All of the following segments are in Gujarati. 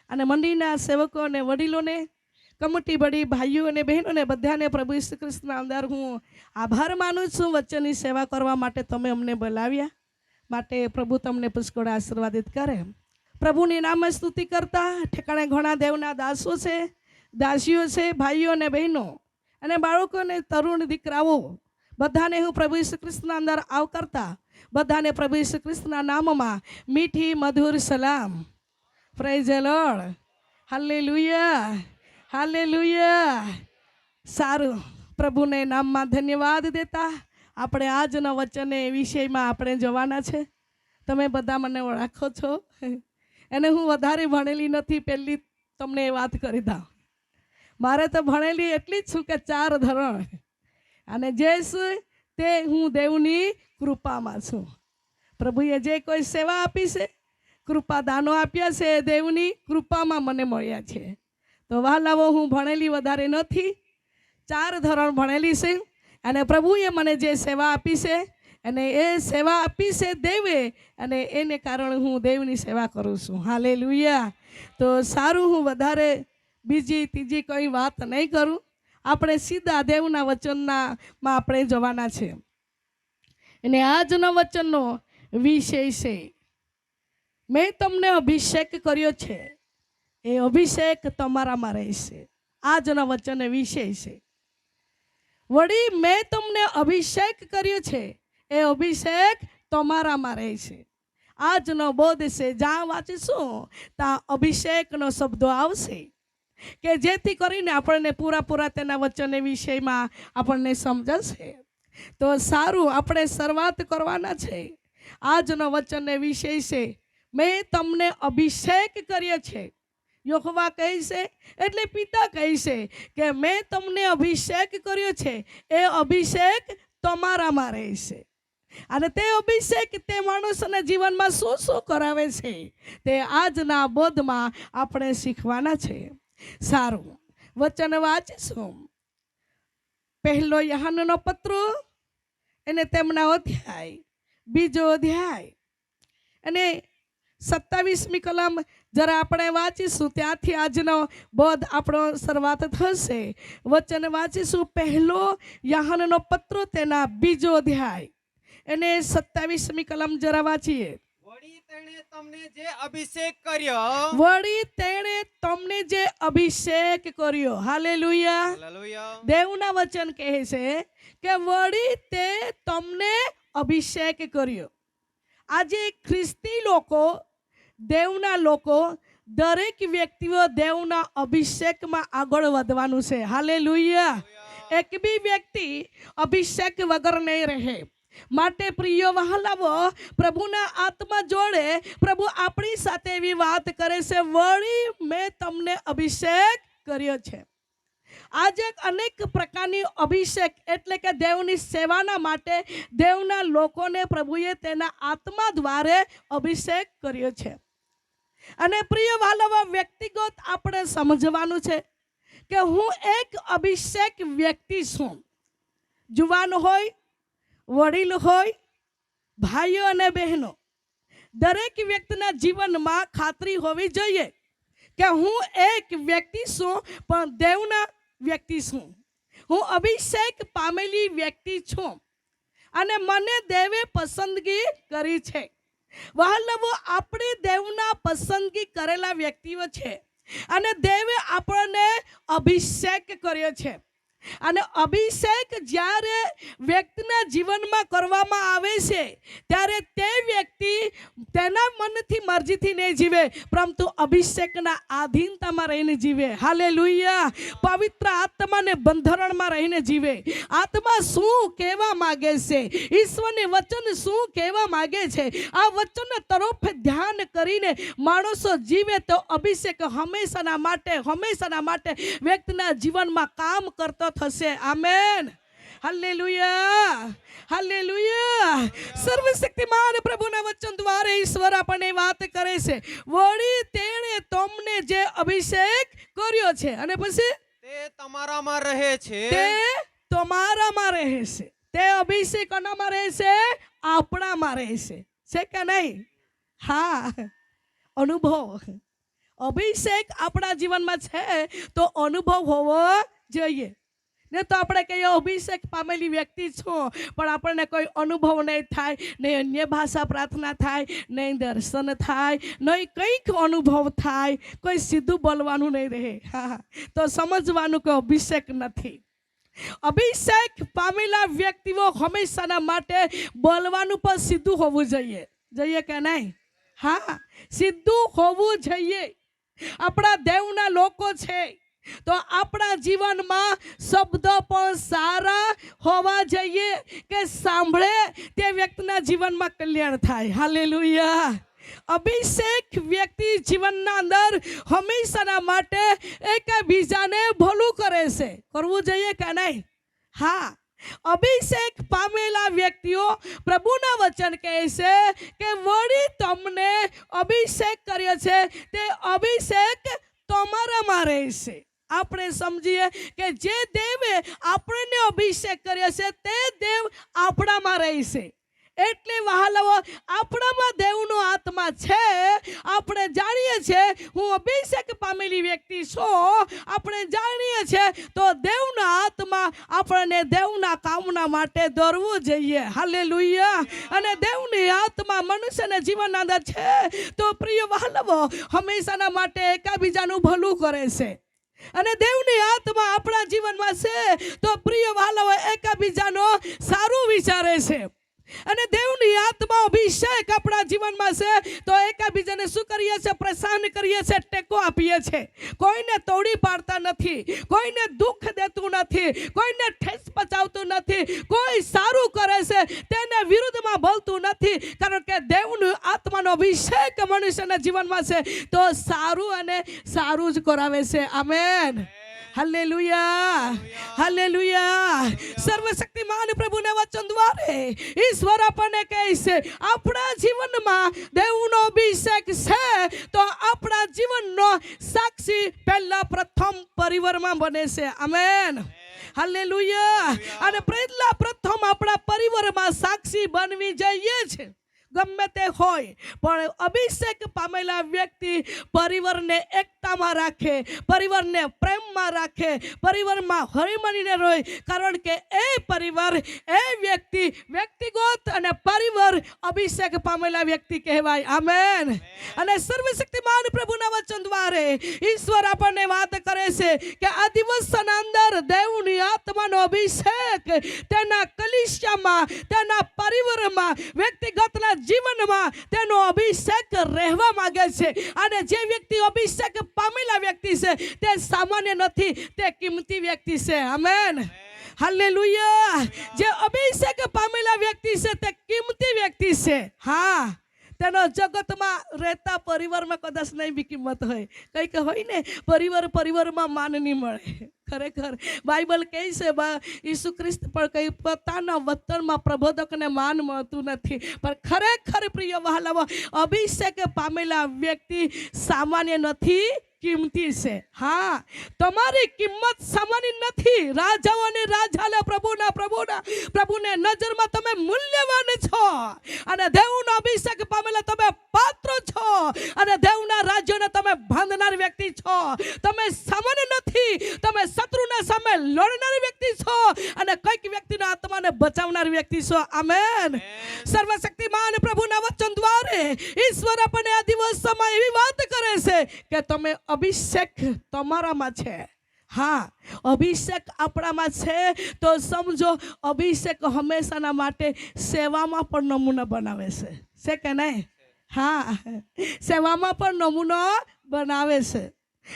અને મંડળીના સેવકો અને વડીલોને, કમિટી બડી ભાઈઓ અને બહેનોને બધાને પ્રભુ ઈસુ ખ્રિસ્તના અંદર હું આભાર માનું છું. વચનની સેવા કરવા માટે તમે અમને બોલાવ્યા માટે પ્રભુ તમને પુષ્કળ આશીર્વાદિત કરે. પ્રભુની નામે સ્તુતિ કરતા ઠેકાણે ઘણા દેવના દાસો છે, દાસીઓ છે, ભાઈઓ અને બહેનો અને બાળકો અને તરુણ દીકરાઓ બધાને હું પ્રભુ ઈસુ ખ્રિસ્તના અંદર આવકારતા બધાને પ્રભુ ઈસુ ખ્રિસ્તના નામમાં મીઠી મધુર સલામ. Praise the lord. Hallelujah, hallelujah. સારું, પ્રભુને નામમાં ધન્યવાદ દેતા આપણે આજના વચને વિષયમાં આપણે જવાના છે. તમે બધા મને ઓળખો છો અને હું વધારે ભણેલી નથી, પહેલી તમને એ વાત કરી દઉં. મારે તો ભણેલી એટલી જ છું કે 4 ધોરણ, અને જે તે હું દેવની કૃપામાં છું. પ્રભુએ જે કોઈ સેવા આપી છે, કૃપા દાનો આપ્યા છે, એ દેવની કૃપામાં મને મળ્યા છે. તો વહાલાઓ, હું ભણેલી વધારે નથી, 4 ધોરણ ભણેલી છે, અને પ્રભુએ મને જે સેવા આપી છે અને એ સેવા આપી છે દેવે, અને એને કારણે હું દેવની સેવા કરું છું. હાલેલુયા. તો સારું, હું વધારે બીજી ત્રીજી કોઈ વાત નહીં કરું. આપણે સીધા દેવના વચનમાં આપણે જવાના છે. અને આજના વચનનો વિષય છે, મેં તમને અભિષેક કર્યો છે, એ અભિષેક તમારામાં રહેશે. આજના વચન વિષય છે. વળી મેં તમને અભિષેક કર્યો છે, એ અભિષેક તમારામાં રહેશે. આજનો બોધ છે, જ્યાં વાંચીશું ત્યાં અભિષેકનો શબ્દો આવશે કે જેથી કરીને આપણને પૂરા તેના વચન વિષયમાં આપણને સમજાશે. તો સારું, આપણે શરૂઆત કરવાના છે. આજનો વચન વિષય છે, મેં તમને અભિષેક કર્યો છે. યહોવા કહે છે, એટલે પિતા કહે છે કે મેં તમને અભિષેક કર્યો છે, એ અભિષેક તમારામાં રહેશે. અને તે અભિષેક તે માણસના જીવનમાં શું શું કરાવે છે તે આજના બોધમાં આપણે શીખવાના છે. સારું, વચન વાંચીશું. 1 યોહાનનો પત્ર અને તેમના અધ્યાય 2 અધ્યાય અને 27મી કલમ જરા આપણે વાંચીશું. ત્યાંથી આજનો બોધ આપણો શરૂઆત થશે. વચન વાંચીશું. 1 યોહાનનો પત્ર તેના 2 અધ્યાય અને 27મી કલમ જરા વાંચીએ. વળી તેણે તમને જે અભિષેક કર્યો, વળી તેણે તમને જે અભિષેક કર્યો. હાલેલુયા. હાલેલુયા. દેવના વચન કહે છે કે વળી તે તમને અભિષેક કર્યો. આજે ખ્રિસ્તી લોકો, દેવના લોકો, દરેક વ્યક્તિઓ દેવના અભિષેકમાં આગળ વધવાનું છે. હાલેલુયા. એક બી વ્યક્તિ અભિષેક વગર નહીં રહે. માટે પ્રિય વહાલાઓ, પ્રભુના આત્મા જોડે પ્રભુ આપણી સાથે એવી વાત કરે છે, વળી મેં તમને અભિષેક કર્યો છે. આજે અનેક પ્રકારની અભિષેક એટલે કે દેવની સેવાના માટે દેવના લોકોને પ્રભુએ તેના આત્મા દ્વારા અભિષેક કર્યો છે. અને પ્રિય વહાલાઓ, વ્યક્તિગત આપણે સમજવાનું છે કે હું એક અભિષેક વ્યક્તિ છું. જુવાન હોય, વડીલ હોય, ભાઈઓ અને બહેનો, દરેક વ્યક્તિના જીવનમાં ખાતરી હોવી જોઈએ કે હું એક વ્યક્તિ છું, પણ દેવના વ્યક્તિ છું. હું અભિષેક પામેલી વ્યક્તિ છું અને મને દેવે પસંદગી કરી છે. વહાલાઓ, આપણે દેવના પસંદગી કરેલા વ્યક્તિઓ છે અને દેવે આપણને અભિષેક કર્યો છે. અને અભિષેક જ્યારે વ્યક્તિના જીવનમાં કરવામાં આવે છે ત્યારે તે વ્યક્તિ તેના મનથી મરજીથી નહીં જીવે, પરંતુ અભિષેકના આધીનતામાં રહીને જીવે. હાલેલુયા. પવિત્ર આત્માને બંધારણમાં રહીને જીવે. આત્મા શું કહેવા માંગે છે, ઈશ્વરની વચન શું કહેવા માંગે છે, આ વચન તરફ ધ્યાન કરીને માણસો જીવે તો અભિષેક હંમેશાના માટે વ્યક્તિના જીવનમાં કામ કરતો થશે. આમેન. Hallelujah, hallelujah. સર્વશક્તિમાન પ્રભુના વચન દ્વારા ઈશ્વર આપણને વાત કરે છે, વળી તેણે તમને જે અભિષેક કર્યો છે, અને પછી તે તમારામાં રહે છે. તે તમારામાં રહે છે. તે અભિષેક કોનામાં રહે છે? આપણામાં રહે છે. છે કે નહીં? હા, અનુભવ અભિષેક આપણા જીવનમાં છે તો અનુભવ હોવો જોઈએ. ને તો આપણે કહીએ અભિષેક પામેલી વ્યક્તિ છું, પણ આપણને કોઈ અનુભવ નહીં થાય, નહીં અન્ય ભાષા પ્રાર્થના થાય, નહીં દર્શન થાય, નહીં કંઈક અનુભવ થાય, કોઈ સીધું બોલવાનું નહીં રહે. હા, તો સમજવાનું કે અભિષેક નથી. અભિષેક પામેલા વ્યક્તિઓ હંમેશાના માટે બોલવાનું પણ સીધું હોવું જોઈએ. જોઈએ કે નહીં? હા, સીધું હોવું જોઈએ. આપણા દેવના લોકો છે તો આપણા જીવનમાં શબ્દો પણ સારા હોવા જોઈએ કે સાંભળે તે વ્યક્તિના જીવનમાં કલ્યાણ થાય. હાલેલુયા. અભિષેક વ્યક્તિ જીવનના અંદર હંમેશાના માટે એકબીજાને ભલું કરે છે. કરવું જોઈએ કે નહીં? હા, અભિષેક પામેલા વ્યક્તિઓ પ્રભુના વચન કહે છે કે વળી તમને અભિષેક કર્યો છે તે અભિષેક તમારામાં રહેશે. આપણે સમજીએ કે જે દેવે આપણને અભિષેક કર્યો છે તે દેવ આપણામાં રહેશે. એટલે વહાલાઓ, આપણામાં દેવનો આત્મા છે. આપણે જાણીએ છીએ હું અભિષેક પામેલી વ્યક્તિ છું. આપણે જાણીએ છીએ તો દેવનો આત્મા આપણને દેવના કામના માટે દોરવું જોઈએ. હાલેલુયા. અને દેવની આત્મા મનુષ્યના જીવનના અંદર છે તો પ્રિય વહાલાઓ હંમેશાના માટે એકબીજાનું ભલું કરે છે. અને દેવની આત્મા આપણા જીવનમાં છે તો પ્રિય વહાલાઓ એકબીજાનો સારું વિચારે છે. અને દેવની આત્મા અભિષેક આપણા જીવનમાં છે તો એકબીજાને શું કરીએ છીએ? પ્રસન્ન કરીએ છીએ, ટેકો આપીએ છીએ. કોઈને તોડી પાડતા નથી, કોઈને દુઃખ દેતું નથી, કોઈને ઠેસ પચાવતું નથી. કોઈ સારું કરે છે તેને વિરુદ્ધમાં બોલતું નથી, કારણ કે દેવનો આત્માનો અભિષેક મનુષ્યના જીવનમાં છે તો સારું અને સારું જ કરાવે છે. આમેન. હાલેલુયા. હાલેલુયા. સર્વશક્તિમાન પ્રભુના વચન દ્વારે ઈશ્વર આપણને કહે છે આપણા જીવનમાં દેવનો અભિષેક છે તો આપણા જીવનનો સાક્ષી પહેલા પ્રથમ પરિવારમાં બને છે. આમેન. હાલેલુયા. અને પહેલા પ્રથમ આપણા પરિવારમાં સાક્ષી બનવી જોઈએ છે. ગમે તે હોય પણ અભિષેક પામેલા વ્યક્તિ પરિવારને એકતામાં રાખે, પરિવારને પ્રેમમાં રાખે, પરિવારમાં હળીમળીને રહે, કારણ કે એ પરિવાર, એ વ્યક્તિ, વ્યક્તિગત અને પરિવાર અભિષેક પામેલા વ્યક્તિ કહેવાય. આમેન. અને સર્વશક્તિમાન પ્રભુના વચન દ્વારે ઈશ્વર આપણને વાત કરે છે કે આ દિવસના અંદર દેવની આત્માનો અભિષેક તેના કલીસિયામાં, તેના પરિવારમાં, વ્યક્તિગતના જીવનમાં તેનો અભિષેક રહેવા માંગે છે. અને જે વ્યક્તિ અભિષેક પામેલા વ્યક્તિ છે તે સામાન્ય નથી, તે કિંમતી વ્યક્તિ છે. આમેન. હાલેલુયા. જે અભિષેક પામેલા વ્યક્તિ છે તે કિંમતી વ્યક્તિ છે. હા, તેનો જગતમાં રહેતા પરિવારમાં કદાચ નહીં બી કિંમત હોય. કંઈક હોય ને, પરિવારમાં માન નહીં મળે. ખરેખર બાઇબલ કહે છે ઈસુ ખ્રિસ્ત પણ કંઈ પોતાના વતનમાં પ્રબોધકને માન મળતું નથી. પણ ખરેખર પ્રિય વહાલાઓ, અભિષેક પામેલા વ્યક્તિ સામાન્ય નથી, કિંમતી છે. હા, તમારી કિંમત સામાન્ય નથી. રાજાઓને રાજા, પ્રભુને નજરમાં તમે મૂલ્યવાન છો. અને દેવનો અભિષેક પામેલા તમે પાત્ર છો. અને દેવના રાજ્યને તમે બાંધનાર વ્યક્તિ છો. તમે સામાન્ય નથી, તમે શત્રુના સામે લડનાર વ્યક્તિ છો અને કઈક વ્યક્તિના આત્માને બચાવનાર વ્યક્તિ છો. આમેન. સર્વશક્તિમાન પ્રભુના વચન દ્વારે ઈશ્વર આપણને આ દિવસમાં એવી વાત કરે છે કે તમે અભિષેક તમારામાં છે. હા, અભિષેક આપણામાં છે તો સમજો અભિષેક હંમેશાના માટે સેવામાં પણ નમૂનો બનાવે છે કે નહીં? હા, સેવામાં પણ નમૂનો બનાવે છે.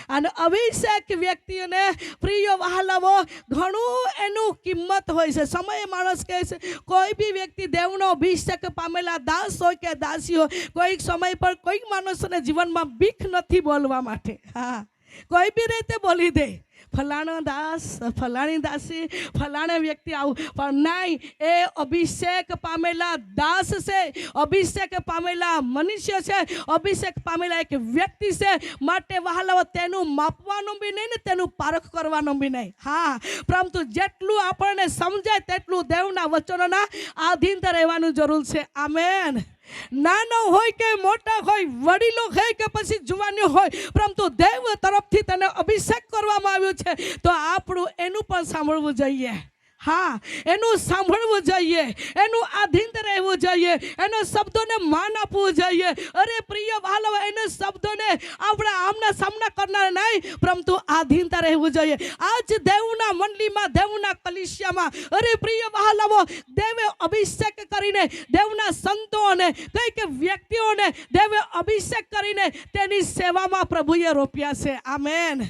અને અભિષેક વ્યક્તિઓને પ્રિય વહાલાઓ ઘણું એનું કિંમત હોય છે. સમયે માણસ કહે છે કોઈ બી વ્યક્તિ દેવનો અભિષેક પામેલા દાસ હોય કે દાસી હોય, કોઈક સમય પર કોઈક માણસોને જીવનમાં બીક નથી બોલવા માટે. હા, કોઈ બી રીતે બોલી દે, ફલાણો દાસ, ફલાણી દાસી, ફલાણા વ્યક્તિ આવું. પણ નહીં, એ અભિષેક પામેલા દાસ છે, અભિષેક પામેલા મનુષ્ય છે, અભિષેક પામેલા એક વ્યક્તિ છે. માટે વહાલાઓ તેનું માપવાનું બી નહીં ને તેનું પારખ કરવાનું બી નહીં. હા, પરંતુ જેટલું આપણને સમજાય તેટલું દેવના વચનોના આધીન રહેવાનું જરૂર છે. આમેન. નાનો હોય કે મોટા હોય, વડીલો હોય કે પછી જુવાનીઓ હોય, પરંતુ દેવ તરફથી તને અભિષેક કરવામાં આવ્યો છે, તો આપણું એનું પણ સાંભળવું જોઈએ. હા, એનું સાંભળવું જોઈએ, એનું આધીન રહેવું જોઈએ, એના શબ્દોને માન આપવું જોઈએ. અરે પ્રિય વાલવ, એના શબ્દોને આપણે આમના સામના કરનાર નહીં, પરંતુ આધીનતા રહેવું જોઈએ. આજ દેવના મંડળીમાં, દેવના કલિસિયામાં, અરે પ્રિય વાલવો, દેવે અભિષેક કરીને દેવના સંતોને, કઈ કે વ્યક્તિઓને દેવે અભિષેક કરીને તેની સેવામાં પ્રભુએ રોપ્યા છે. Amen,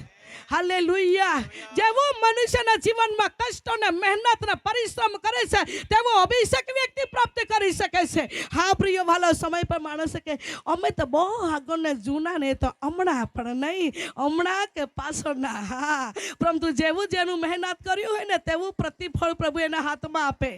hallelujah. જેવો મનુષ્યના જીવનમાં કષ્ટ અને મહેનત અને પરિશ્રમ કરે છે, તેવો અભિષેક વ્યક્તિ પ્રાપ્ત કરી શકે છે. હા પ્રિય વાલો, સમય પર માણસ કે અમે તો બહુ આગળ ને જૂના ને, તો હમણાં પણ નહીં, હમણાં કે પાછળના. હા, પરંતુ જેવું જેનું મહેનત કર્યું હોય ને, તેવું પ્રતિફળ પ્રભુ એના હાથમાં આપે,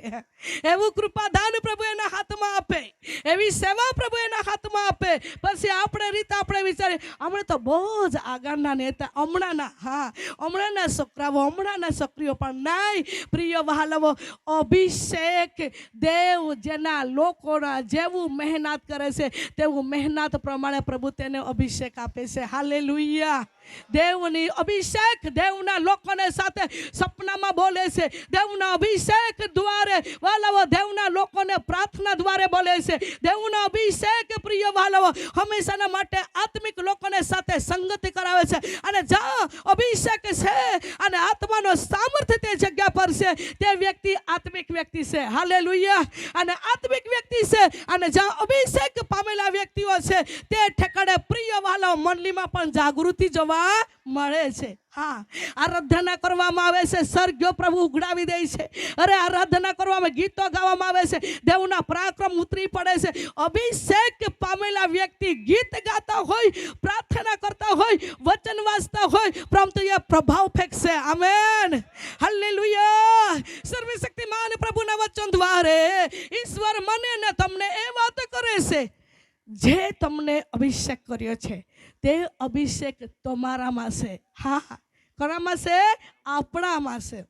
એવું કૃપાદાન પ્રભુ એના હાથમાં આપે, એવી સેવા પ્રભુ એના હાથમાં આપે. પછી આપણે રીતે આપણે વિચારીએ હમણાં તો બહુ જ આગળના નેતા, હમણાંના, હા, હમણાંના છોકરાઓ, હમણાંના છોકરીઓ, પણ નહીં પ્રિય વહાલવો, અભિષેક દેવ જેના લોકોના જેવું મહેનત કરે છે, તેવું મહેનત પ્રમાણે પ્રભુ તેને અભિષેક આપે છે. હાલેલુયા. દેવની અભિષેક દેવના લોકોને સાથે સપનામાં બોલે છે. દેવના અભિષેક દ્વારે વાલાવો દેવના લોકોને પ્રાર્થના દ્વારે બોલે છે. દેવના અભિષેક પ્રિય વાલાવો હંમેશાના માટે આત્મિક લોકોને સાથે સંગતિ કરાવે છે. અને જ્યાં અભિષેક છે અને આત્માનો સામર્થ્ય તે જગ્યા પર છે, તે વ્યક્તિ આત્મિક વ્યક્તિ છે. હાલેલુયા. અને આત્મિક વ્યક્તિ છે, અને જ્યાં અભિષેક પામેલા વ્યક્તિઓ છે, તે ઠેકાણે પ્રિય વાલાવો મંડળીમાં પણ જાગૃતિ જોવા મળે છે. હા, આરાધના કરવામાં આવે છે, સર્ગ્યો પ્રભુ ઉઘડાવી દે છે. અરે આરાધના કરવામાં, ગીતો ગાવામાં આવે છે, દેવના પરાક્રમ ઉતરી પડે છે. અભિષેક પામેલા વ્યક્તિ ગીત ગાતા હોય, પ્રાર્થના કરતા હોય, વચન વાંચતા હોય, પરંતુ એ પ્રભાવ ફેંકશે. Amen, hallelujah. સર્વશક્તિમાન પ્રભુના વચન દ્વારે ઈશ્વર મને ને તમને એ વાત કરે છે, જે તમને અભિષેક કર્યો છે, તે અભિષેક તમારામાં છે. હા, કોનામાં છે? આપણામાં છે.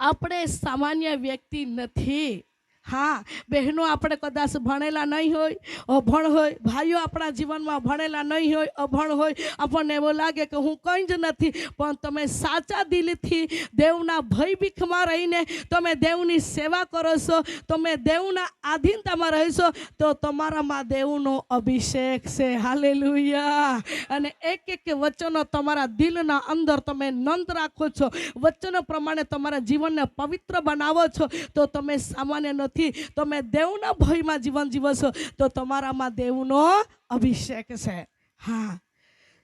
આપણે સામાન્ય વ્યક્તિ નથી. હા બહેનો, આપણે કદાચ ભણેલા નહીં હોય, અભણ હોય, ભાઈઓ આપણા જીવનમાં ભણેલા નહીં હોય, અભણ હોય, આપણને એવો લાગે કે હું કંઈ જ નથી, પણ તમે સાચા દિલથી દેવના ભયભીખમાં રહીને તમે દેવની સેવા કરો છો, તમે દેવના આધીનતામાં રહેશો, તો તમારામાં દેવનો અભિષેક છે. હાલેલુયા. અને એક એક વચનો તમારા દિલના અંદર તમે નોંધ રાખો છો, વચનો પ્રમાણે તમારા જીવનને પવિત્ર બનાવો છો, તો તમે સામાન્ય નથી, તમે દેવના ભયમાં જીવન જીવો છો, તો તમારામાં દેવનો અભિષેક છે. હા,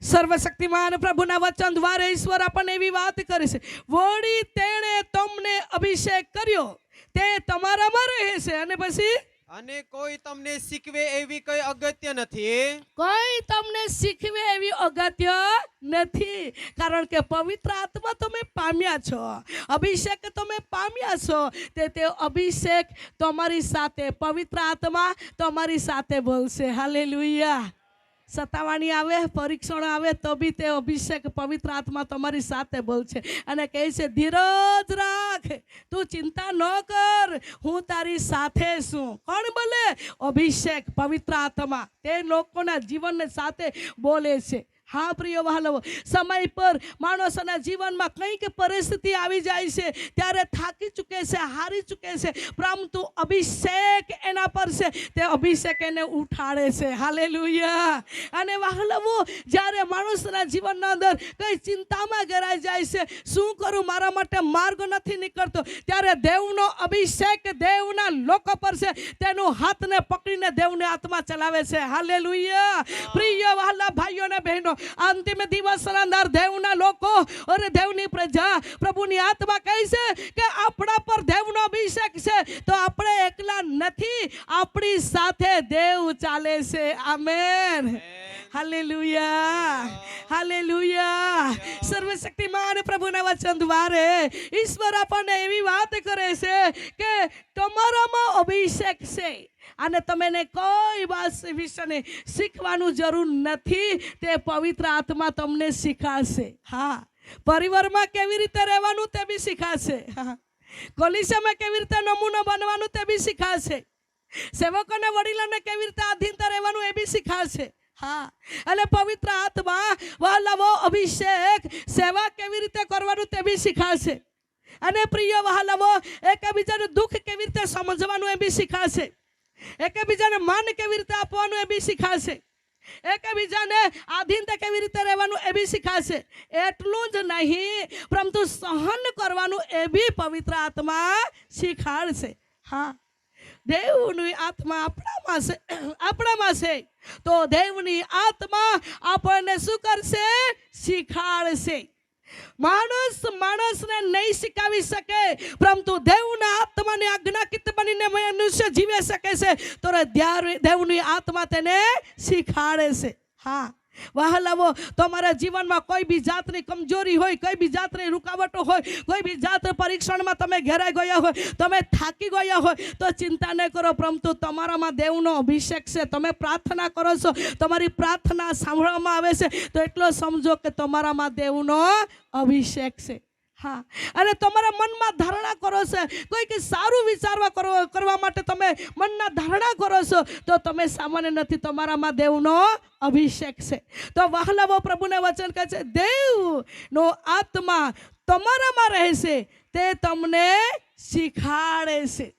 સર્વશક્તિમાન પ્રભુના વચન દ્વારા ઈશ્વર આપણને એવી વાત કરે છે, વળી તેણે તમને અભિષેક કર્યો, તે તમારામાં રહે છે. અને પછી અને કોઈ તમને શીખવે એવી કઈ અગત્ય નથી. કોઈ તમને શીખવે એવી અગત્ય નથી, કારણ કે પવિત્ર આત્મા તમે પામ્યા છો, અભિષેક તમે પામ્યા છો. તે અભિષેક તમારી સાથે, પવિત્ર આત્મા તમારી સાથે બોલશે. હાલેલુયા. સતાવાણી આવે, પરીક્ષણ આવે, તો બી તે અભિષેક પવિત્ર આત્મા તમારી સાથે બોલશે અને કહે છે, ધીરજ રાખ, તું ચિંતા ન કર, હું તારી સાથે છું. કોણ બોલે? અભિષેક પવિત્ર આત્મા તે લોકોના જીવનને સાથે બોલે છે. હા પ્રિય વહાલવો, સમય પર માણસોના જીવનમાં કંઈક પરિસ્થિતિ આવી જાય છે, ત્યારે થાકી ચૂકે છે, હારી ચૂકે છે, પરંતુ અભિષેક એના પર છે, તે અભિષેક એને ઉઠાડે છે. હાલેલુયા. અને વહાલવો, જ્યારે માણસના જીવનના અંદર કઈ ચિંતામાં ઘેરાઈ જાય છે, શું કરું, મારા માટે માર્ગ નથી નીકળતો, ત્યારે દેવનો અભિષેક દેવના લોકો પર છે, તેનું હાથને પકડીને દેવને આત્મા ચલાવે છે. હાલેલુયા. પ્રિય વહાલા ભાઈઓ અને બહેનો, અંતિમ દિવસના અંદર દેવના લોકો અને દેવની પ્રજા, પ્રભુની આત્મા કહે છે કે આપણા પર દેવનો અભિષેક છે, તો આપણે એકલા નથી, આપણી સાથે દેવ ચાલે છે. Amen, hallelujah, hallelujah. સર્વશક્તિમાન પ્રભુના વચન દ્વારે ઈશ્વર આપણને એવી વાત કરે છે કે તમારામાં અભિષેક છે, અને તમને કોઈ વાત વિશે શીખવાનું જરૂર નથી, તે પવિત્ર આત્મા તમને શીખાશે. હા, પરિવારમાં કેવી રીતે રહેવાનું તે બી શીખાશે. કલીસિયામાં કેવી રીતે નમૂનો બનવાનું તે બી શીખાશે. સેવકોને વડીલોને કેવી રીતે આધીનતા રહેવાનું એ બી શીખાડશે. હા, અને પવિત્ર આત્મા વહાલાવો અભિષેક સેવા કેવી રીતે કરવાનું તે બી શીખાડશે. અને પ્રિય વહાલાવો એકબીજાનું દુઃખ કેવી રીતે સમજવાનું એ બી શીખાડશે. એકબીજાને માન કેવી રીતે આપવાનું એ બી શીખાડશે. એકબીજાને આધીનતા કેવી રીતે રહેવાનું એ બી શીખાશે. એટલું જ નહીં પરંતુ સહન કરવાનું એ બી પવિત્ર આત્મા શીખાડશે. હા, દેવની આત્મા આપણામાં છે તો દેવની આત્મા આપણને શું કરશે? શીખાડશે. માણસને નહીં શીખવી શકે, પરંતુ દેવના આત્માને આજ્ઞાકિત બનીને મનુષ્ય જીવી શકે છે તો દેવની આત્મા તેને શીખાડે છે. હા વહાલાવો, તમારા જીવનમાં કોઈ બી જાતની કમજોરી હોય, કોઈ બી જાતની રૂકાવટો હોય, કોઈ બી જાત પરીક્ષણમાં તમે ઘેરાઈ ગયા હોય, તમે થાકી ગયા હોય તો ચિંતા નહીં કરો, પરંતુ તમારામાં દેવનો અભિષેક છે. તમે પ્રાર્થના કરો છો, તમારી પ્રાર્થના સાંભળવામાં આવે છે તો એટલો સમજો કે તમારામાં દેવનો અભિષેક છે. હા, અને તમારા મનમાં ધારણા કરો છો, કોઈક સારું કરવા માટે તમે મનના ધારણા કરો છો તો તમે સામાન્ય નથી, તમારામાં દેવનો અભિષેક છે. તો વહાલાવો, પ્રભુને વચન કહે છે દેવનો આત્મા તમારામાં રહેશે, તે તમને શીખાડે છે.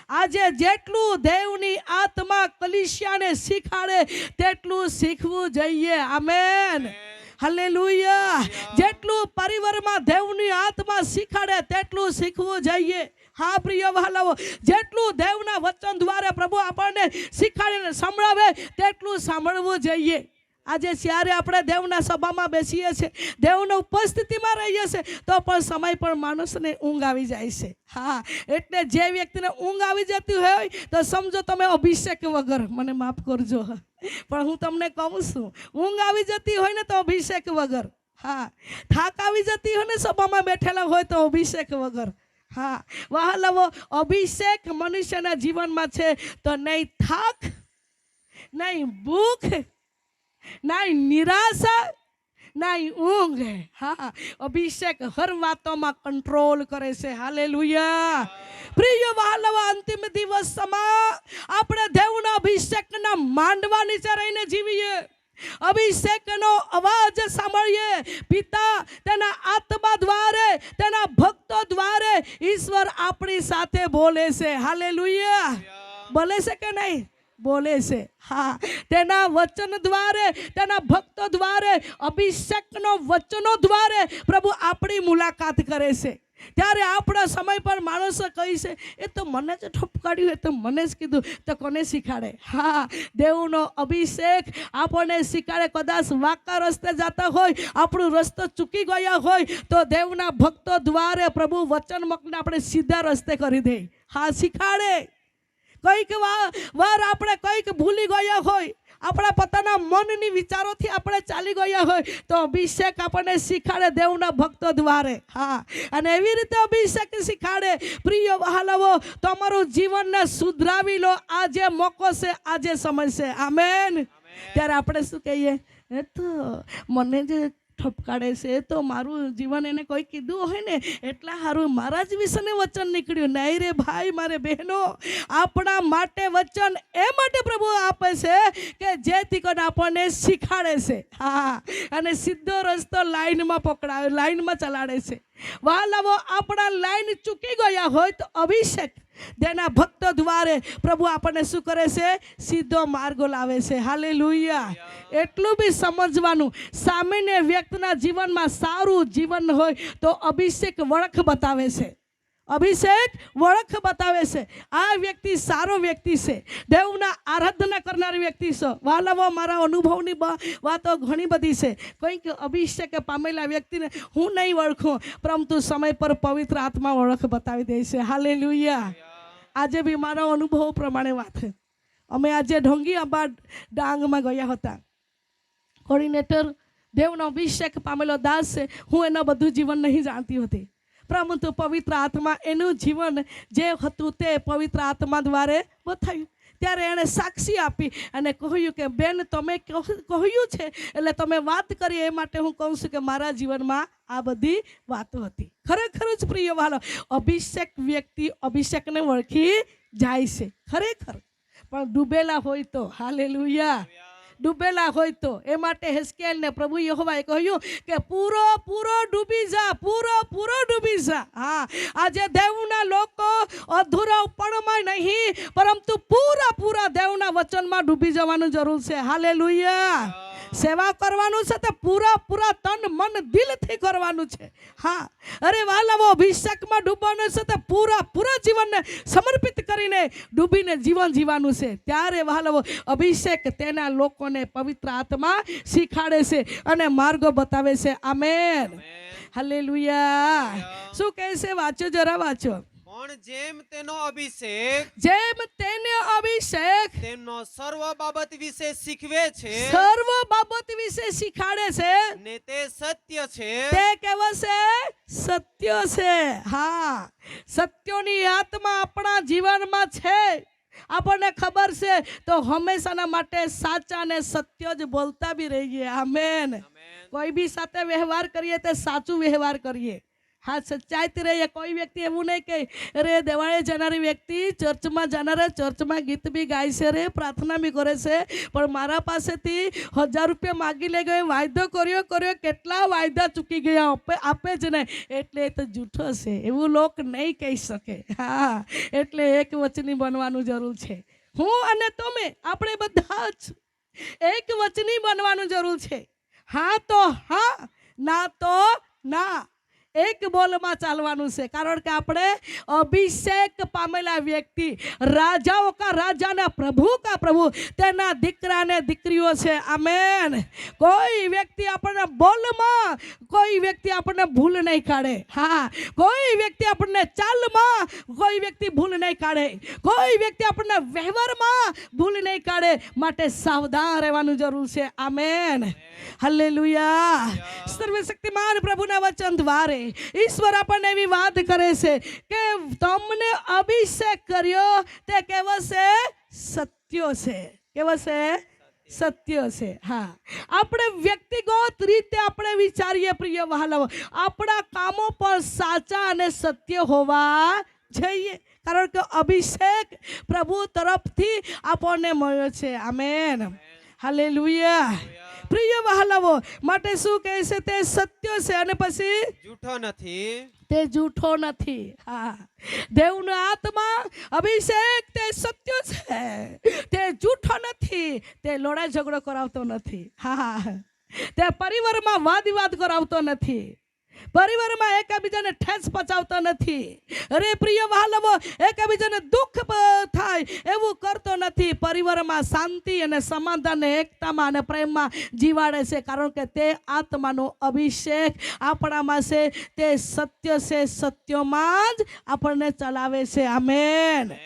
આજે જેટલું દેવની આત્મા કલીસિયાને શીખાડે તેટલું શીખવું જોઈએ. Amen, hallelujah. જેટલું પરિવારમાં દેવની આત્મા શીખાડે તેટલું શીખવું જોઈએ. હા પ્રિય વહાલાઓ, જેટલું દેવના વચન દ્વારા પ્રભુ આપણને શીખાડીને સંભળાવે તેટલું સાંભળવું જોઈએ. આજે જ્યારે આપણે દેવના સભામાં બેસીએ છીએ, દેવના ઉપસ્થિતિમાં રહીએ છીએ તો પણ સમય પર માણસને ઊંઘ આવી જાય છે. હા, એટલે જે વ્યક્તિને ઊંઘ આવી જતી હોય તો સમજો તમે અભિષેક વગર, મને માફ કરજો પણ હું તમને કહું છું, ઊંઘ આવી જતી હોય ને તો અભિષેક વગર. હા, થાક આવી જતી હોય ને સભામાં બેઠેલા હોય તો અભિષેક વગર. હા વહાલાવો, અભિષેક મનુષ્યના જીવનમાં છે તો નહીં થાક, નહીં ભૂખ, નહીં નિરાશા, નહીં ઊંઘ. હા, અભિષેક હર વાતોમાં કંટ્રોલ કરે છે. હાલેલુયા. પ્રિય વહાલાવા, અંતિમ દિવસમાં આપણે દેવના અભિષેકના માંડવા નીચે રહીને જીવીએ, અભિષેકનો અવાજ સાંભળીએ. પિતા તેના આત્મા દ્વારે, તેના ભક્તો દ્વારે ઈશ્વર આપણી સાથે બોલે છે. હાલેલુયા. બોલે છે કે નહીં? બોલે છે. હા, તેના વચન દ્વારે, તેના ભક્તો દ્વારે, અભિષેકનો વચનો દ્વારે પ્રભુ આપણી મુલાકાત કરે છે. ત્યારે આપણા સમય પર માણસો કહી છે એ તો મને જ ઠપકાડ્યું, એ તો મને જ કીધું, તો કોને શીખાડે? હા, દેવનો અભિષેક આપણને શીખાડે. કદાચ વાંકા રસ્તે જતા હોય, આપણો રસ્તો ચૂકી ગયા હોય તો દેવના ભક્તો દ્વારે પ્રભુ વચન મોકલીને આપણે સીધા રસ્તે કરી દે. હા, શીખાડે. કઈક વાર આપણે કઈક ભૂલી ગયા હોય, આપણા પોતાના મનની વિચારોથી આપણે ચાલી ગયા હોય તો અભિષેક આપણને શીખાડે દેવના ભક્તો દ્વારે. હા, અને એવી રીતે અભિષેક શીખાડે. પ્રિય વહાલાવો, તમારું જીવનને સુધરાવી લો. આજે મોકો છે, આજે સમય છે. આમેન. ત્યારે આપણે શું કહીએ? એ તો મને જે ઠપકાડે છે તો મારું જીવન એને કોઈ કીધું હોય ને એટલા સારું મારા જ વિશે વચન નીકળ્યું. નહીં રે ભાઈ, મારે બહેનો, આપણા માટે વચન એ માટે પ્રભુ આપે છે કે જેથી કરીને આપણને શીખાડે છે. હા, અને સીધો રસ્તો લાઈનમાં પકડાવે, લાઈનમાં ચલાડે છે. વહાલાવો, આપણા લાઈન ચૂકી ગયા હોય તો અભિષેક તેના ભક્તો દ્વારે પ્રભુ આપણને શું કરે છે? સીધો માર્ગો લાવે છે. હાલેલુયા. એટલું બી સમજવાનું, સામાન્ય વ્યક્તિના જીવનમાં સારું જીવન હોય તો અભિષેક વળખ બતાવે છે. અભિષેક વળખ બતાવે છે. આ વ્યક્તિ સારો વ્યક્તિ છે, દેવના આરાધના કરનારી વ્યક્તિ છે. વાલાવો, મારા અનુભવની વાતો ઘણી બધી છે. કંઈક અભિષેક પામેલા વ્યક્તિને હું નહીં ઓળખું, પરંતુ સમય પર પવિત્ર આત્મા ઓળખ બતાવી દે છે. હાલેલુયા. આજે બી મારા અનુભવ પ્રમાણે વાત, અમે આજે ઢોંગી આંબા ડાંગમાં ગયા હતા. કોર્ડિનેટર દેવનો અભિષેક પામેલો દાસ છે. હું એના બધું જીવન નહીં જાણતી હતી, પરંતુ પવિત્ર આત્મા એનું જીવન જે હતું તે પવિત્ર આત્મા દ્વારા બતાવ્યું. ત્યારે એણે સાક્ષી આપી અને કહ્યું કે બેન, તમે કહ્યું છે એટલે તમે વાત કરી, એ માટે હું કહું છું કે મારા જીવનમાં આ બધી વાતો હતી. ખરેખર જ પ્રિય વાલો, અભિષેક વ્યક્તિ અભિષેકને ઓળખી જાય છે. ખરેખર પણ ડૂબેલા હોય તો. હાલેલુયા. ડૂબેલા હોય તો એ માટે હેસ્કેલને પ્રભુ યહોવાએ કહ્યું કે પૂરો પૂરો ડૂબી જા, પૂરો પૂરો ડૂબી જા. હા, આજે દેવના લોકો અધૂરા પણમાં નહીં પરંતુ પૂરા પૂરા દેવના વચનમાં ડૂબી જવાનું જરૂર છે. હાલેલુયા. સેવા કરવાનું છે તે પૂરા પૂરા તન મન દિલથી કરવાનું છે. હા, અરે વાલાવો, અભિષેકમાં ડૂબવાનું છે તે પૂરા પૂરા જીવનને સમર્પિત કરીને ડૂબીને જીવન જીવવાનું છે. ત્યારે વાલાવો, અભિષેક તેના લોકોને પવિત્ર આત્મા શીખાડે છે અને માર્ગો બતાવે છે. આમેન. હાલેલુયા. શું કહે છે? વાંચો, જરા વાંચો. પણ જેમ તેનો અભિષેક જેમ તેને અભિષેક તેમનો સર્વ બાબત વિશે શીખવે છે, સર્વ બાબત વિશે શીખાડે છે, ને તે સત્ય છે, તે કેવો છે? સત્ય છે. હા, સત્યોની આત્મા આપણા જીવનમાં છે. આપણને ખબર છે તો હંમેશાના માટે સાચા અને સત્ય જ બોલતા બી રહીએ. આમેન. કોઈ બી સાથે વ્યવહાર કરીએ તે સાચું વ્યવહાર કરીએ. હા, સચ્ચાઈથી રહીએ. કોઈ વ્યક્તિ એવું નહીં કે અરે દેવાળે જનારી વ્યક્તિ ચર્ચમાં જનારે ચર્ચમાં ગીત બી ગાય છે, રે પ્રાર્થના બી કરે છે, પણ મારા પાસેથી 1000 રૂપિયા માગી લે ગયો, વાયદો કર્યો, કેટલા વાયદા ચૂકી ગયા, આપે જ નહીં, એટલે એ તો જૂઠો છે. એવું લોક નહીં કહી શકે. હા, એટલે એક વચની બનવાનું જરૂર છે. હું અને તમે આપણે બધા જ એક વચની બનવાનું જરૂર છે. હા તો હા, ના તો ના. એક બોલમાં ચાલવાનું છે. કારણ કે આપણે અભિષેક પામેલા વ્યક્તિ, રાજાઓ કા રાજા ને પ્રભુ કા પ્રભુ, તેના દીકરા ને દીકરીઓ છે. આમેન. કોઈ વ્યક્તિ આપણને બોલમાં, કોઈ વ્યક્તિ આપણને ભૂલ નહીં કાઢે. હા, કોઈ વ્યક્તિ આપણને ચાલમાં, કોઈ વ્યક્તિ ભૂલ નહીં કાઢે, કોઈ વ્યક્તિ આપણને વ્યવહારમાં ભૂલ નહીં કાઢે. માટે સાવધાન રહેવાનું જરૂર છે. આમેન. હાલેલુયા. સર્વશક્તિમાન પ્રભુના વચન દ્વારે ઈશ્વર આપણને એવી વાત કરે છે કે તમને અભિષેક કર્યો તે કેવો છે? સત્ય છે. કેવો છે? સત્ય છે. હા, આપણે વ્યક્તિગત રીતે આપણે વિચારીએ પ્રિય વહાલાઓ, આપણા કામો પણ સાચા અને સત્ય હોવા જોઈએ. કારણ કે અભિષેક પ્રભુ તરફથી આપણને મળ્યો છે. આમેન. હાલેલુયા. પ્રિય વહાલાઓ, માટે શું કહે છે? તે સત્ય છે અને પછી જૂઠો નથી. તે જૂઠો નથી. હા, દેવનો આત્મા અભિષેક તે સત્ય છે, તે જૂઠો નથી, તે લડાઈ ઝઘડો કરાવતો નથી. હા, તે પરિવારમાં વાદ વિવાદ કરાવતો નથી, પરિવારમાં એકબીજાને ઠેસ પચાવતો નથી. અરે પ્રિય વહાલાઓ, એકબીજાને દુઃખ થાય એવું કરતો નથી. પરિવારમાં શાંતિ અને સમાધાન, એકતામાં અને પ્રેમમાં જીવાડે છે. કારણ કે તે આત્માનો અભિષેક આપણામાં છે. તે સત્ય છે, સત્યમાં જ આપણને ચલાવે છે. આમેન.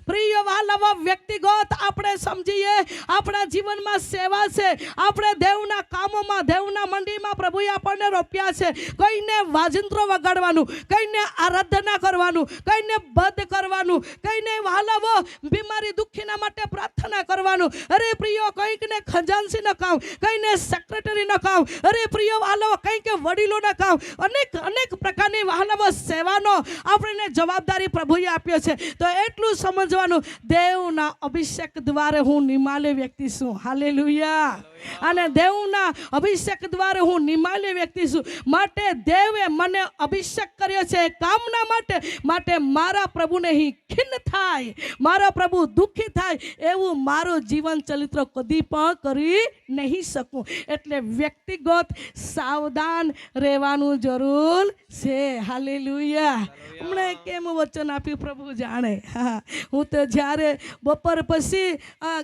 પ્રિય વહાલાઓ, વ્યક્તિગત આપણે સમજીએ આપણા જીવનમાં સેવા છે. આપણે દેવના કામોમાં, દેવના મંદિરમાં પ્રભુએ આપણને રોપ્યા છે. કોઈને વાજિંત્રો વગાડવાનું, કોઈને આરાધના કરવાનું, કોઈને બધ કરવાનું, કોઈને વહાલાઓ બીમારી દુઃખીના માટે પ્રાર્થના કરવાનું. અરે પ્રિય, કંઈકને ખજાનસીના કામ, કોઈને સેક્રેટરીના કામ, અરે પ્રિય વહાલાઓ કંઈક વડીલોના કામ, અનેક પ્રકારની વહાલાઓ સેવાનો આપણને જવાબદારી પ્રભુએ આપ્યો છે. તો એટલું સમજ, દેવના અભિષેક દ્વારા હું નિમાલ્ય વ્યક્તિ છું. હાલેલુયા. અને દેવના અભિષેક દ્વારા હું નિમાલ્ય વ્યક્તિ છું. માટે દેવે મને અભિષેક કર્યો છે કામના માટે મારા પ્રભુને ખિન્ન થાય, મારા પ્રભુ દુઃખી થાય એવું મારું જીવન ચરિત્ર કદી પણ કરી નહીં શકું. એટલે વ્યક્તિગત સાવધાન રહેવાનું જરૂર છે. હાલેલુયા. હમણાં કેમ વચન આપ્યું પ્રભુ જાણે. હા, હું તો જ્યારે બપોર પછી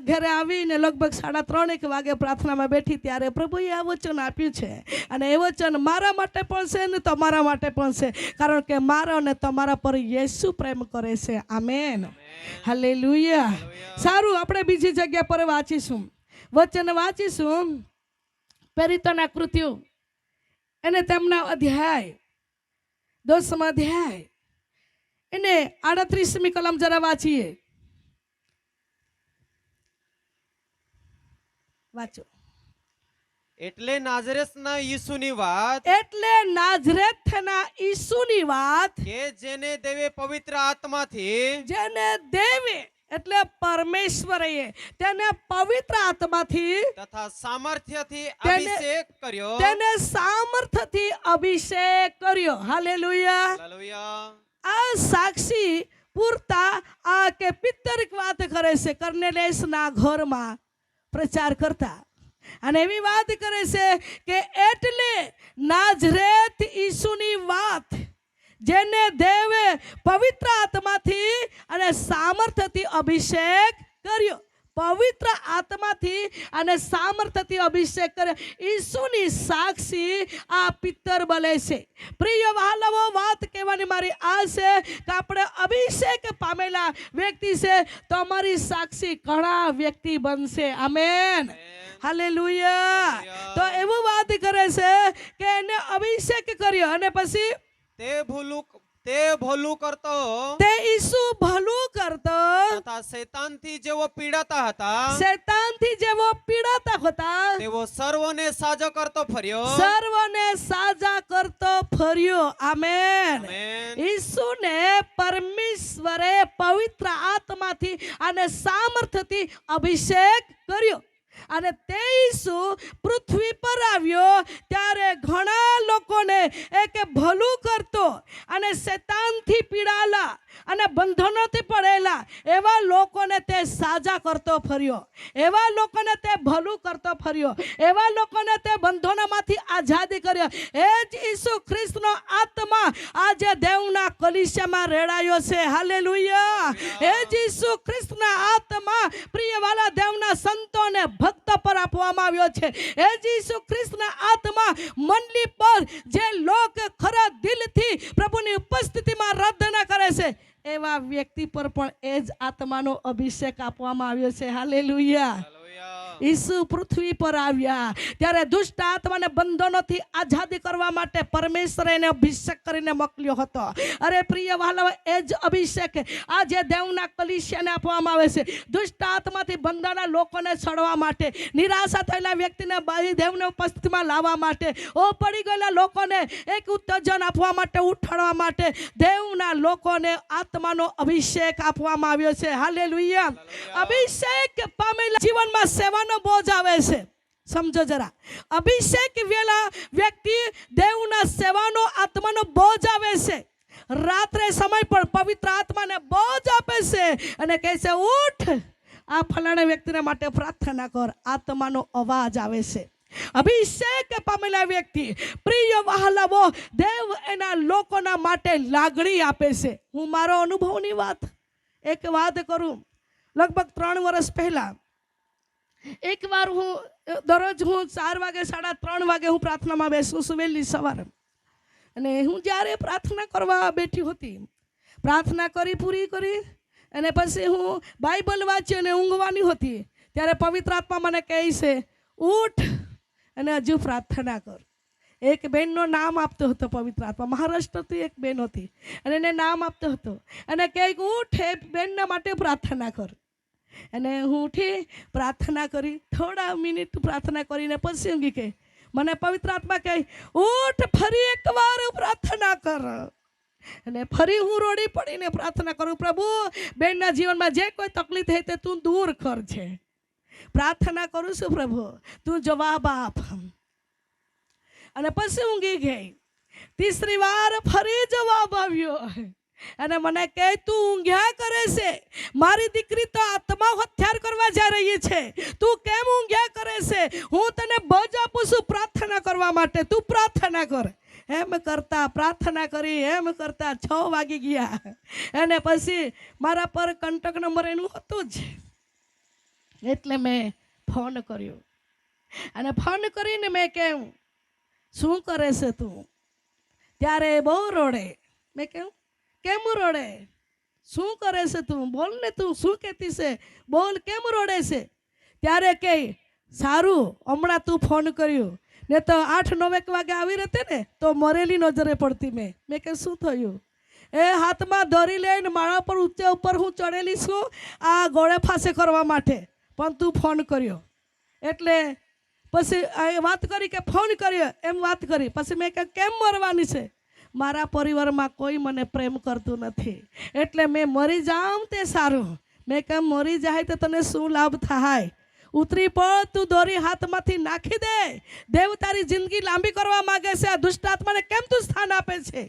ઘરે આવીને લગભગ 3:30 વાગે પ્રાર્થનામાં બેઠી ત્યારે પ્રભુએ આ વચન આપ્યું છે. અને એ વચન મારા માટે પણ છે ને તમારા માટે પણ છે. કારણ કે મારા અને તમારા પર યેસુ પ્રેમ કરે છે. આમેન. હાલેલુયા. સારું, આપણે બીજી જગ્યા પર વાંચીશું, વચન વાંચીશું. પ્રેરિતોના કૃત્યો અને તેમના અધ્યાય 10મા અધ્યાય એને 38મી કલમ જરા વાંચીએ. વાંચો. એટલે નાઝરેથના ઈસુની વાત, એટલે નાઝરેથના ઈસુની વાત, કે જેને દેવે પવિત્ર આત્માથી, જેને દેવે એટલે પરમેશ્વરે તેને પવિત્ર આત્માથી તથા સામર્થ્યથી તેને- અભિષેક કર્યો. તેને સામર્થ્યથી અભિષેક કર્યો. હાલેલુયા. હાલેલુયા. આ સાક્ષી પૂરતા આ કે પિત્તરિક વાત કરે છે કર્નેલેસના ઘરમાં પ્રચાર કરતા, અને એવી વાત કરે છે કે એટલે નાઝરેત ઈસુની વાત જેને દેવે પવિત્ર આત્માથી અને સામર્થ્યથી અભિષેક કર્યો, પવિત્ર આત્માથી અને સામર્થ્યથી અભિષેક કર્યો, ઈસુની સાક્ષી આ પિત્તર બને છે. પ્રિય વહાલાઓ, વાત કહેવાની મારી આ છે કે આપણે અભિષેક પામેલા વ્યક્તિ છે તો અમારી સાક્ષી ઘણા વ્યક્તિ બનશે. આમેન. હાલેલુયા. તો એવું વાત કરે છે કે એને અભિષેક કર્યો અને પછી તે ભલું કરતો તે ઈસુ ભલું કરતો તથા શૈતાનથી જેવો પીડાતા હતા શૈતાનથી જેવો પીડાતા હતા તેવો સર્વને સાજો કરતો ફર્યો. સર્વને સાજા કરતો ફર્યો. આમેન. આમેન. ઈસુને પરમેશ્વરે પવિત્ર આત્માથી અને સામર્થ્યથી અભિષેક કર્યો, અને તે ઈસુ પૃથ્વી પર આવ્યો ત્યારે ઘણા લોકોને એક ભલું કરતો અને શૈતાનથી પીડાયેલા અને બંધનોથી પડેલા એવા લોકોને તે સાજા કરતો ફર્યો, એવા લોકોને તે ભલું કરતો ફર્યો, એવા લોકોને તે બંધનોમાંથી આઝાદી કર્યો. એ જ ઈસુ ખ્રિસ્તનો આત્મા આજે દેવના કલીસિયામાં રેડાયો છે. હાલેલુયા. એ જ ઈસુ ખ્રિસ્તના આત્મા પ્રિયવાલા દેવના સંતોને ભક્ત પર આપવામાં આવ્યો છે. એ જ ઈસુ ખ્રિસ્તના આત્મા મંડળી પર જે લોક ખરા દિલથી પ્રભુની ઉપસ્થિતિમાં આરાધના કરે છે એવા વ્યક્તિ પર પણ એ જ આત્માનો અભિષેક આપવામાં આવ્યો છે. હાલેલુયા. ઈસુ પૃથ્વી પર આવ્યા ત્યારે દુષ્ટ આત્માને બંધનોથી આઝાદી કરવા માટે પરમેશ્વરે એને અભિષેક કરીને મોકલ્યો હતો. અરે પ્રિય વહાલાઓ, એ જ અભિષેક આજે દેવના કલીસિયાને આપવામાં આવે છે દુષ્ટ આત્માથી બંધાયેલા લોકોને છોડવા માટે, નિરાશા થયેલા વ્યક્તિને દેવની ઉપસ્થિતિમાં લાવવા માટે, પડી ગયેલા લોકોને એક ઉત્તેજન આપવા માટે, ઉઠાડવા માટે દેવના લોકોને આત્માનો અભિષેક આપવામાં આવ્યો છે. હાલેલુયા. અભિષેક પામેલા જીવનમાં સેવાનો બોજ આવે છે. સમજો જરા, અભિષેક વેલા વ્યક્તિ દેવના સેવાનો આત્માનો બોજ આવે છે. રાત્રે સમય પર પવિત્ર આત્માને બોજ આપે છે અને કહે છે ઉઠ, આ ફલાણા વ્યક્તિને માટે પ્રાર્થના કર. આત્માનો અવાજ આવે છે. અભિષેક પામેલા વ્યક્તિ, પ્રિય વહાલાઓ, દેવ એના લોકોના માટે લાગણી આપે છે. હું મારો અનુભવની એક વાત કરું. લગભગ 3 વર્ષ પહેલા એકવાર દરરોજ હું 4 વાગે 3:30 વાગે હું પ્રાર્થનામાં બેસું છું વહેલી સવારે, અને હું જ્યારે પ્રાર્થના કરવા બેઠી હતી, પ્રાર્થના કરી પૂરી કરી અને પછી હું બાઇબલ વાંચી અને ઊંઘવાની હતી ત્યારે પવિત્ર આત્મા મને કહે છે ઉઠ અને હજુ પ્રાર્થના કર. એક બેનનું નામ આપતો હતો પવિત્ર આત્મા, મહારાષ્ટ્રથી એક બેન હતી અને એને નામ આપતો હતો અને કહે ઉઠ, એ બેનના માટે પ્રાર્થના કર. અને હું ઉઠી પ્રાર્થના કરી, થોડા મિનિટ પ્રાર્થના કરીને પછી ઊંઘી ગઈ. મને પવિત્ર આત્મા કહે ઉઠ, ફરી એકવાર પ્રાર્થના કર. અને ફરી હું રોડી પડીને પ્રાર્થના કરું, પ્રભુ બેનના જીવનમાં જે કોઈ તકલીફ થઈ તે તું દૂર કરજે. પ્રાર્થના કરું છું પ્રભુ, તું જવાબ આપ. અને પછી ઊંઘી ગઈ. ત્રીસરી વાર ફરી જવાબ આવ્યો અને મને કહે તું ઊંઘ્યા કરે છે, મારી દીકરી તો આત્મા હથિયાર કરવા જઈ રહી છે, તું કેમ ઊંઘ્યા કરે છે? હું તને બજ આપું છું પ્રાર્થના કરવા માટે, તું પ્રાર્થના કર. એમ કરતા પ્રાર્થના કરી, એમ કરતા 6 વાગી ગયા. અને પછી મારા પર કોન્ટેક્ટ નંબર એનું હતું જ, એટલે મેં ફોન કર્યો. અને ફોન કરીને મેં કહ્યું શું કરે છે તું? ત્યારે બહુ રોડે. મેં કહ્યું કેમ રોડે? શું કરે છે તું? બોલ ને, તું શું કહેતી છે? બોલ, કેમ રોડે છે? ત્યારે કહે સારું, હમણાં તું ફોન કર્યો, ને તો 8-9 વાગે આવી રહેતે ને તો મરેલી નજરે પડતી. મેં કહે શું થયું? એ હાથમાં દોરી લઈને માળા પર ઊંચે ઉપર હું ચડેલી છું આ ગોળે ફાંસે કરવા માટે, પણ તું ફોન કર્યો. એટલે પછી વાત કરી કે ફોન કર્યો એમ વાત કરી. પછી મેં કહ્યું કેમ મરવાની છે? મારા પરિવારમાં કોઈ મને પ્રેમ કરતું નથી, એટલે મેં મરી જાઉં તે સારું, મેં કામ મરી જાય તો તને શું લાભ થાય? ઉતરી પડ, તું દોરી હાથમાંથી નાખી દે. દેવ તારી જિંદગી લાંબી કરવા માંગે છે. આ દુષ્ટ આત્માને કેમ તું સ્થાન આપે છે?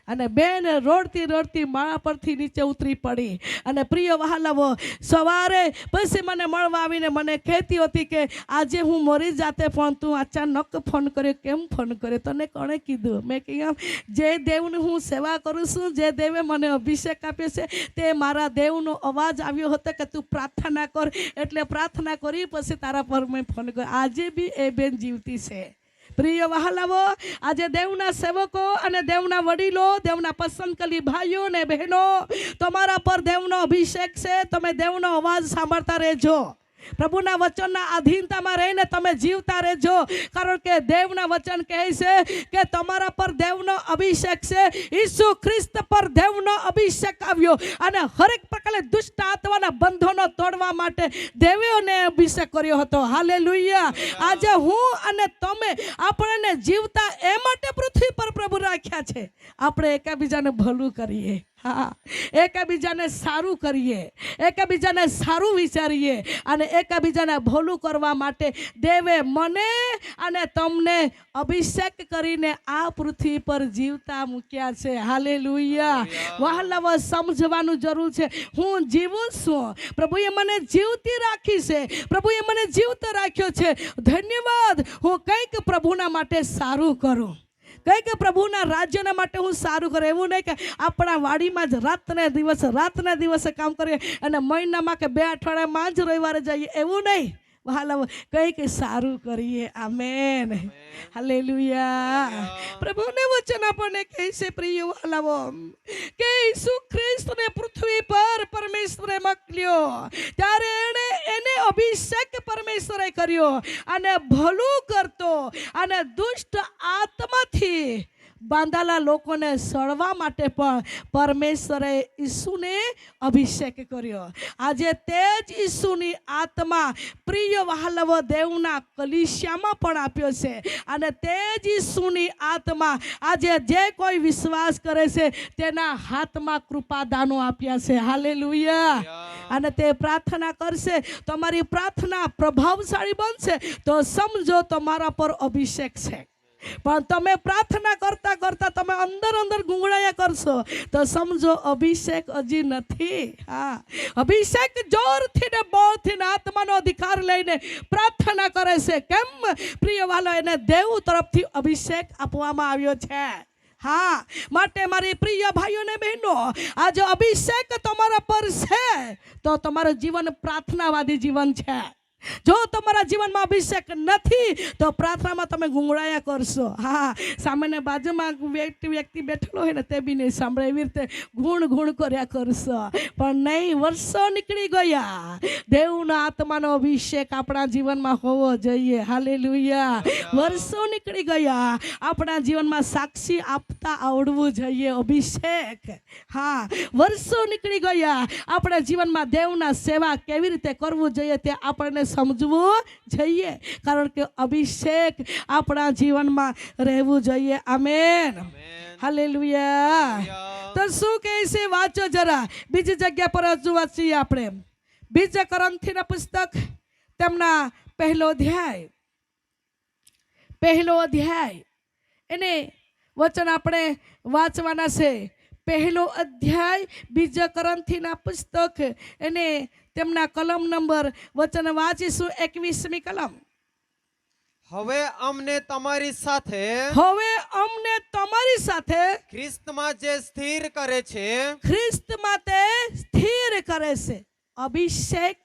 અને બેન રોડતી રોડતી માળા પરથી નીચે ઉતરી પડી. અને પ્રિય વહાલાવો, સવારે પછી મને મળવા આવીને મને કહેતી હતી કે આજે હું મરી જાતે, પણ તું અચાનક ફોન કર્યો. કેમ ફોન કર્યો? તને કોણે કીધું? મેં કહ્યું જે દેવની હું સેવા કરું છું, જે દેવે મને અભિષેક આપ્યો છે, તે મારા દેવનો અવાજ આવ્યો હતો કે તું પ્રાર્થના કર. એટલે પ્રાર્થના કરી પછી તારા પર મેં ફોન કર્યો. આજે બી એ બેન જીવતી છે. પ્રિય વહાલાવો, આજે દેવના સેવકો અને દેવના વડીલો, દેવના પસંદ કરેલી ભાઈઓ અને બહેનો, તમારા પર દેવનો અભિષેક છે. તમે દેવનો અવાજ સાંભળતા રહેજો. પ્રભુના વચનના આધીનતામાં રહીને તમે જીવતા રહેજો. કારણ કે દેવના વચન કહે છે કે તમારા પર દેવનો અભિષેક છે. ઈસુ ખ્રિસ્ત પર દેવનો અભિષેક આવ્યો અને હરેક પ્રકારે દુષ્ટ આત્માના બંધનો તોડવા માટે દેવીઓને અભિષેક કર્યો હતો. હાલેલુયા. આજે હું અને તમે આપણને જીવતા એ માટે પૃથ્વી પર પ્રભુ રાખ્યા છે. આપણે એકબીજાને ભલું કરીએ. હા, એકબીજાને સારું કરીએ, એકબીજાને સારું વિચારીએ અને એકબીજાને ભલું કરવા માટે દેવે મને અને તમને અભિષેક કરીને આ પૃથ્વી પર જીવતા મૂક્યા છે. હાલેલુયા. વહાલાઓ, સમજવાનું જરૂર છે. હું જીવું છું, પ્રભુએ મને જીવતી રાખી છે, પ્રભુએ મને જીવતો રાખ્યો છે. ધન્યવાદ. હું કંઈક પ્રભુના માટે સારું કરું, કંઈક પ્રભુના રાજ્યના માટે હું સારું કરું. એવું નહીં કે આપણા વાડીમાં જ રાતને દિવસે કામ કરીએ અને મહિનામાં કે 2 અઠવાડિયામાં જ રવિવારે જઈએ. એવું નહીં. વહાલાઓ, કંઈક સારું કરીએ. આમેન. હાલેલુયા. પ્રભુને વચન આપણને કહે છે, પ્રિય વહાલાઓ, કે ઈસુ ખ્રિસ્તને પૃથ્વી પર પરમેશ્વરે મોકલ્યો ત્યારે એને અભિષેક પરમેશ્વરે કર્યો અને ભલું કરતો અને દુષ્ટ આત્માથી બાંધાલા લોકોને સળવા માટે પણ પરમેશ્વરે ઈસુને અભિષેક કર્યો. આજે તે જ ઈસુની આત્મા પ્રિય વહાલાઓ દેવના કલીસિયામાં પણ આપ્યો છે. અને તે જ ઈસુની આત્મા આજે જે કોઈ વિશ્વાસ કરે છે તેના હાથમાં કૃપાદાનો આપ્યા છે. હાલેલુયા. અને તે પ્રાર્થના કરશે, તમારી પ્રાર્થના પ્રભાવશાળી બનશે તો સમજો તમારા પર અભિષેક છે. પણ તમે પ્રાર્થના કરતા કરતા તમે અંદર ગુંગળાયા કરશો તો સમજો અભિષેક હજી નથી. હા, અભિષેક જોરથી ને બળથી ને આત્માનો અધિકાર લઈને પ્રાર્થના કરે છે. કેમ? પ્રિય વાલો, એને દેવ તરફથી અભિષેક આપવામાં આવ્યો છે. હા, માટે મારી પ્રિય ભાઈઓ ને બહેનો, આ જો અભિષેક તમારા પર છે તો તમારું જીવન પ્રાર્થનાવાદી જીવન છે. જો તમારા જીવનમાં અભિષેક નથી તો પ્રાર્થનામાં તમે ગુંગળાયા કરશો. હા, સામાન્ય બાજુમાં વ્યક્તિ બેઠેલો હોય ને તે બી નહીં સાંભળે, એવી રીતે ગુણ કર્યા કરશો. પણ નહીં, વર્ષો નીકળી ગયા. દેવના આત્માનો અભિષેક આપણા જીવનમાં હોવો જોઈએ. હાલેલુયા. વર્ષો નીકળી ગયા. આપણા જીવનમાં સાક્ષી આપતા આવડવું જોઈએ. અભિષેક. હા, વર્ષો નીકળી ગયા. આપણા જીવનમાં દેવના સેવા કેવી રીતે કરવું જોઈએ તે આપણને સમજવું જોઈએ. કારણ કે અભિષેક આપણા જીવનમાં રહેવું જોઈએ. આમેન. હાલેલુયા. તો શું કહે છે? વાંચો જરા. બીજી જગ્યા પર હજુ વાંચીએ આપણે. 2 કોરિન્થીના પુસ્તક તેમના પહેલો અધ્યાય એને વચન આપણે વાંચવાના છે. પહેલો અધ્યાય 2 કોરિન્થીના પુસ્તક એને તેમના કલમ નંબર વચન વાંચીશું. 21મી કલમ. હવે અમને તમારી સાથે ખ્રિસ્તમાં જે સ્થિર કરે છે, ખ્રિસ્તમાં તે સ્થિર કરે છે. અભિષેક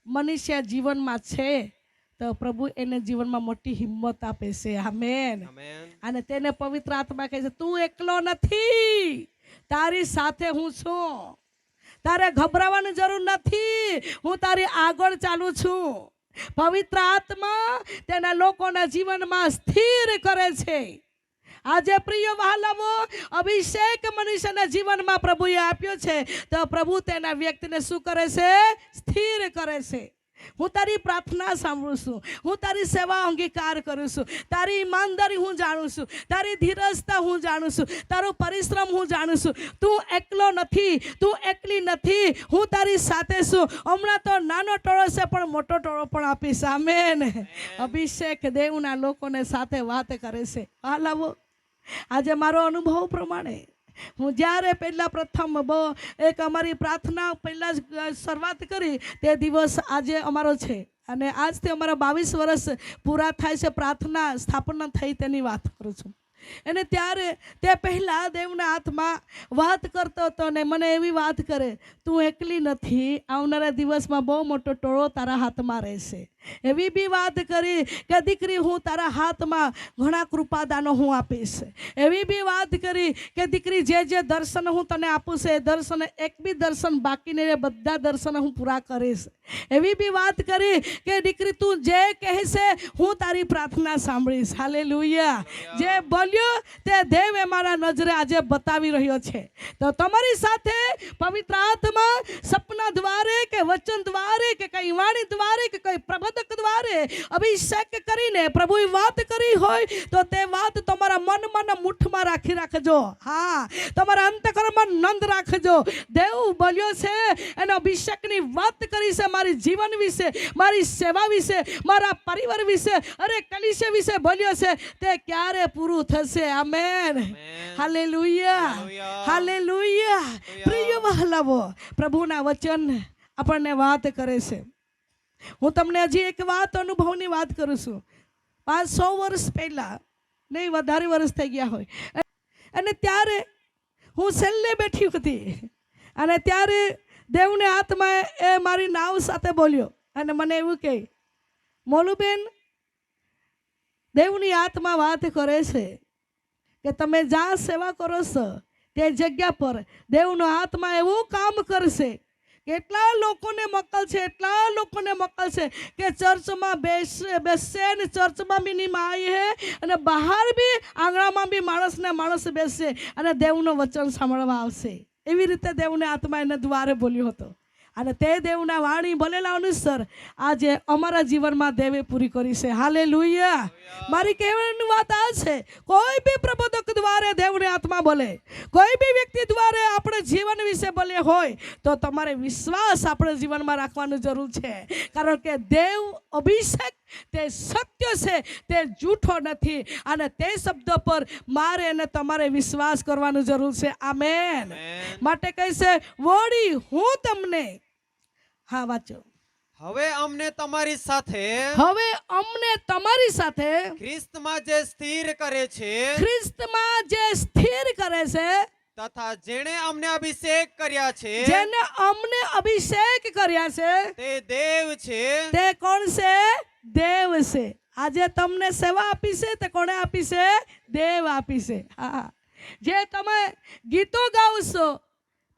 મનુષ્ય જીવનમાં છે તો પ્રભુ એને જીવનમાં મોટી હિંમત આપે છે. આમેન. અને તેને પવિત્ર આત્મા કહે છે, તું એકલો નથી, તારી સાથે હું છું. તારે ગભરાવાની જરૂર નથી, હું તારી આગળ ચાલુ છું. પવિત્ર આત્મા તેના લોકોના જીવનમાં સ્થિર કરે છે. આજે પ્રિય વહાલાઓ, અભિષેક મનુષ્યના જીવનમાં પ્રભુએ આપ્યો છે તો પ્રભુ તેના વ્યક્તિને શું કરે છે? સ્થિર કરે છે. હું તારી પ્રાર્થના સાંભળું છું, હું તારી સેવા અંગીકાર કરું છું, તારી ઈમાનદારી હું જાણું છું, તારી ધીરજતા હું જાણું છું, તારો પરિશ્રમ હું જાણું છું. તું એકલો નથી, તું એકલી નથી, હું તારી સાથે છું. હમણાં તો નાનો ટોળો છે પણ મોટો ટોળો પણ આપીશ. આમેન. અભિષેક દેવના લોકોને સાથે વાત કરે છે. આ લાવો આજે મારો અનુભવ પ્રમાણે હું જ્યારે પહેલાં પ્રથમ એક અમારી પ્રાર્થના પહેલાં જ શરૂઆત કરી તે દિવસ આજે અમારો છે અને આજથી અમારા 22 વર્ષ પૂરા થાય છે પ્રાર્થના સ્થાપના થઈ તેની વાત કરું છું. અને ત્યારે તે પહેલાં દેવના હાથમાં વાત કરતો હતો ને મને એવી વાત કરે, તું એકલી નથી, આવનારા દિવસમાં બહુ મોટો ટોળો તારા હાથમાં રહેશે. એવી બી વાત કરી કે દીકરી હું તારા હાથમાં ઘણા કૃપાદાનો હું આપીશ. એવી બી વાત કરી કે દીકરી જે દર્શન હું તને આપું છે એ દર્શન એક બી દર્શન બાકી નહીં, બધા દર્શન હું પૂરા કરીશ. એવી બી વાત કરી કે દીકરી તું જે કહેશે હું તારી પ્રાર્થના સાંભળીશ. હાલેલુયા. જે બોલ્યો તે દેવ એ મારા નજરે આજે બતાવી રહ્યો છે. તો તમારી સાથે પવિત્ર આત્મા સપના દ્વારે કે વચન દ્વારે કે કઈ વાણી દ્વારે કે કઈ પ્રબંધ દ્વારે અભિષેક કરીને પ્રભુએ વાત કરી હોય તો તે વાત તમારા મનમાં મુઠ્ઠમાં રાખજો. હા, તમારા અંતઃકરણમાં નંદ રાખજો. દેવ બોલ્યો છે એનો અભિષેકની વાત કરી છે મારી જીવન વિશે, મારી સેવા વિશે, મારા પરિવાર વિશે, અરે કલીસિયા વિશે બોલ્યો છે. તે ક્યારે પૂરું થશે? આમેન. હાલેલુયા. હાલેલુયા. પ્રિય વહાલાઓ, પ્રભુના વચન આપણને વાત કરે છે. હું તમને હજી એક વાત અનુભવની વાત કરું છું. 500 વર્ષ પહેલાં, નહીં વધારે વર્ષ થઈ ગયા હોય, અને ત્યારે હું છેલ્લે બેઠી હતી અને ત્યારે દેવને હાથમાં એ મારી નાવ સાથે બોલ્યો અને મને એવું કહે, મોલુબેન દેવની આત્મા વાત કરે છે કે તમે જ્યાં સેવા કરો છો તે જગ્યા પર દેવનો આત્મા એવું કામ કરશે. કેટલા લોકોને મોકલશે, એટલા લોકોને મોકલશે કે ચર્ચમાં બેસશે ને ચર્ચમાં બી નહીં આવી હે અને બહાર બી આંગણામાં બી માણસ બેસશે અને દેવનું વચન સાંભળવા આવશે. એવી રીતે દેવને આત્મા એને દ્વારે બોલ્યો હતો અને તે દેવના વાણી બોલેલા અનુસાર આજે અમારા જીવનમાં દેવે પૂરી કરી છે. હાલેલુયા. મારી કહેવાની વાત આ છે, કોઈ બી પ્રબોધક દ્વારે દેવને આત્મા બોલે, કોઈ બી વ્યક્તિ દ્વારે આપણે જીવન વિશે બોલે હોય તો તમારે વિશ્વાસ આપણે જીવનમાં રાખવાની જરૂર છે. કારણ કે દેવ અભિષેક તે સત્ય છે, તે જૂઠો નથી અને તે શબ્દ પર મારે અને તમારે વિશ્વાસ કરવાની જરૂર છે. આમેન. માટે કહેશે વળી હું તમને, હા વાંચો, હવે અમને તમારી સાથે ખ્રિસ્તમાં જે સ્થિર કરે છે, ખ્રિસ્તમાં જે સ્થિર કરે છે તથા જેણે અમને અભિષેક કર્યા છે, જેને અમને અભિષેક કર્યા છે તે દેવ છે. તે કોણ છે? દેવ છે. આજે તમને સેવા આપી છે તે કોણે આપી છે? દેવ આપી છે. હા, જે તમે ગીતો ગાવશો,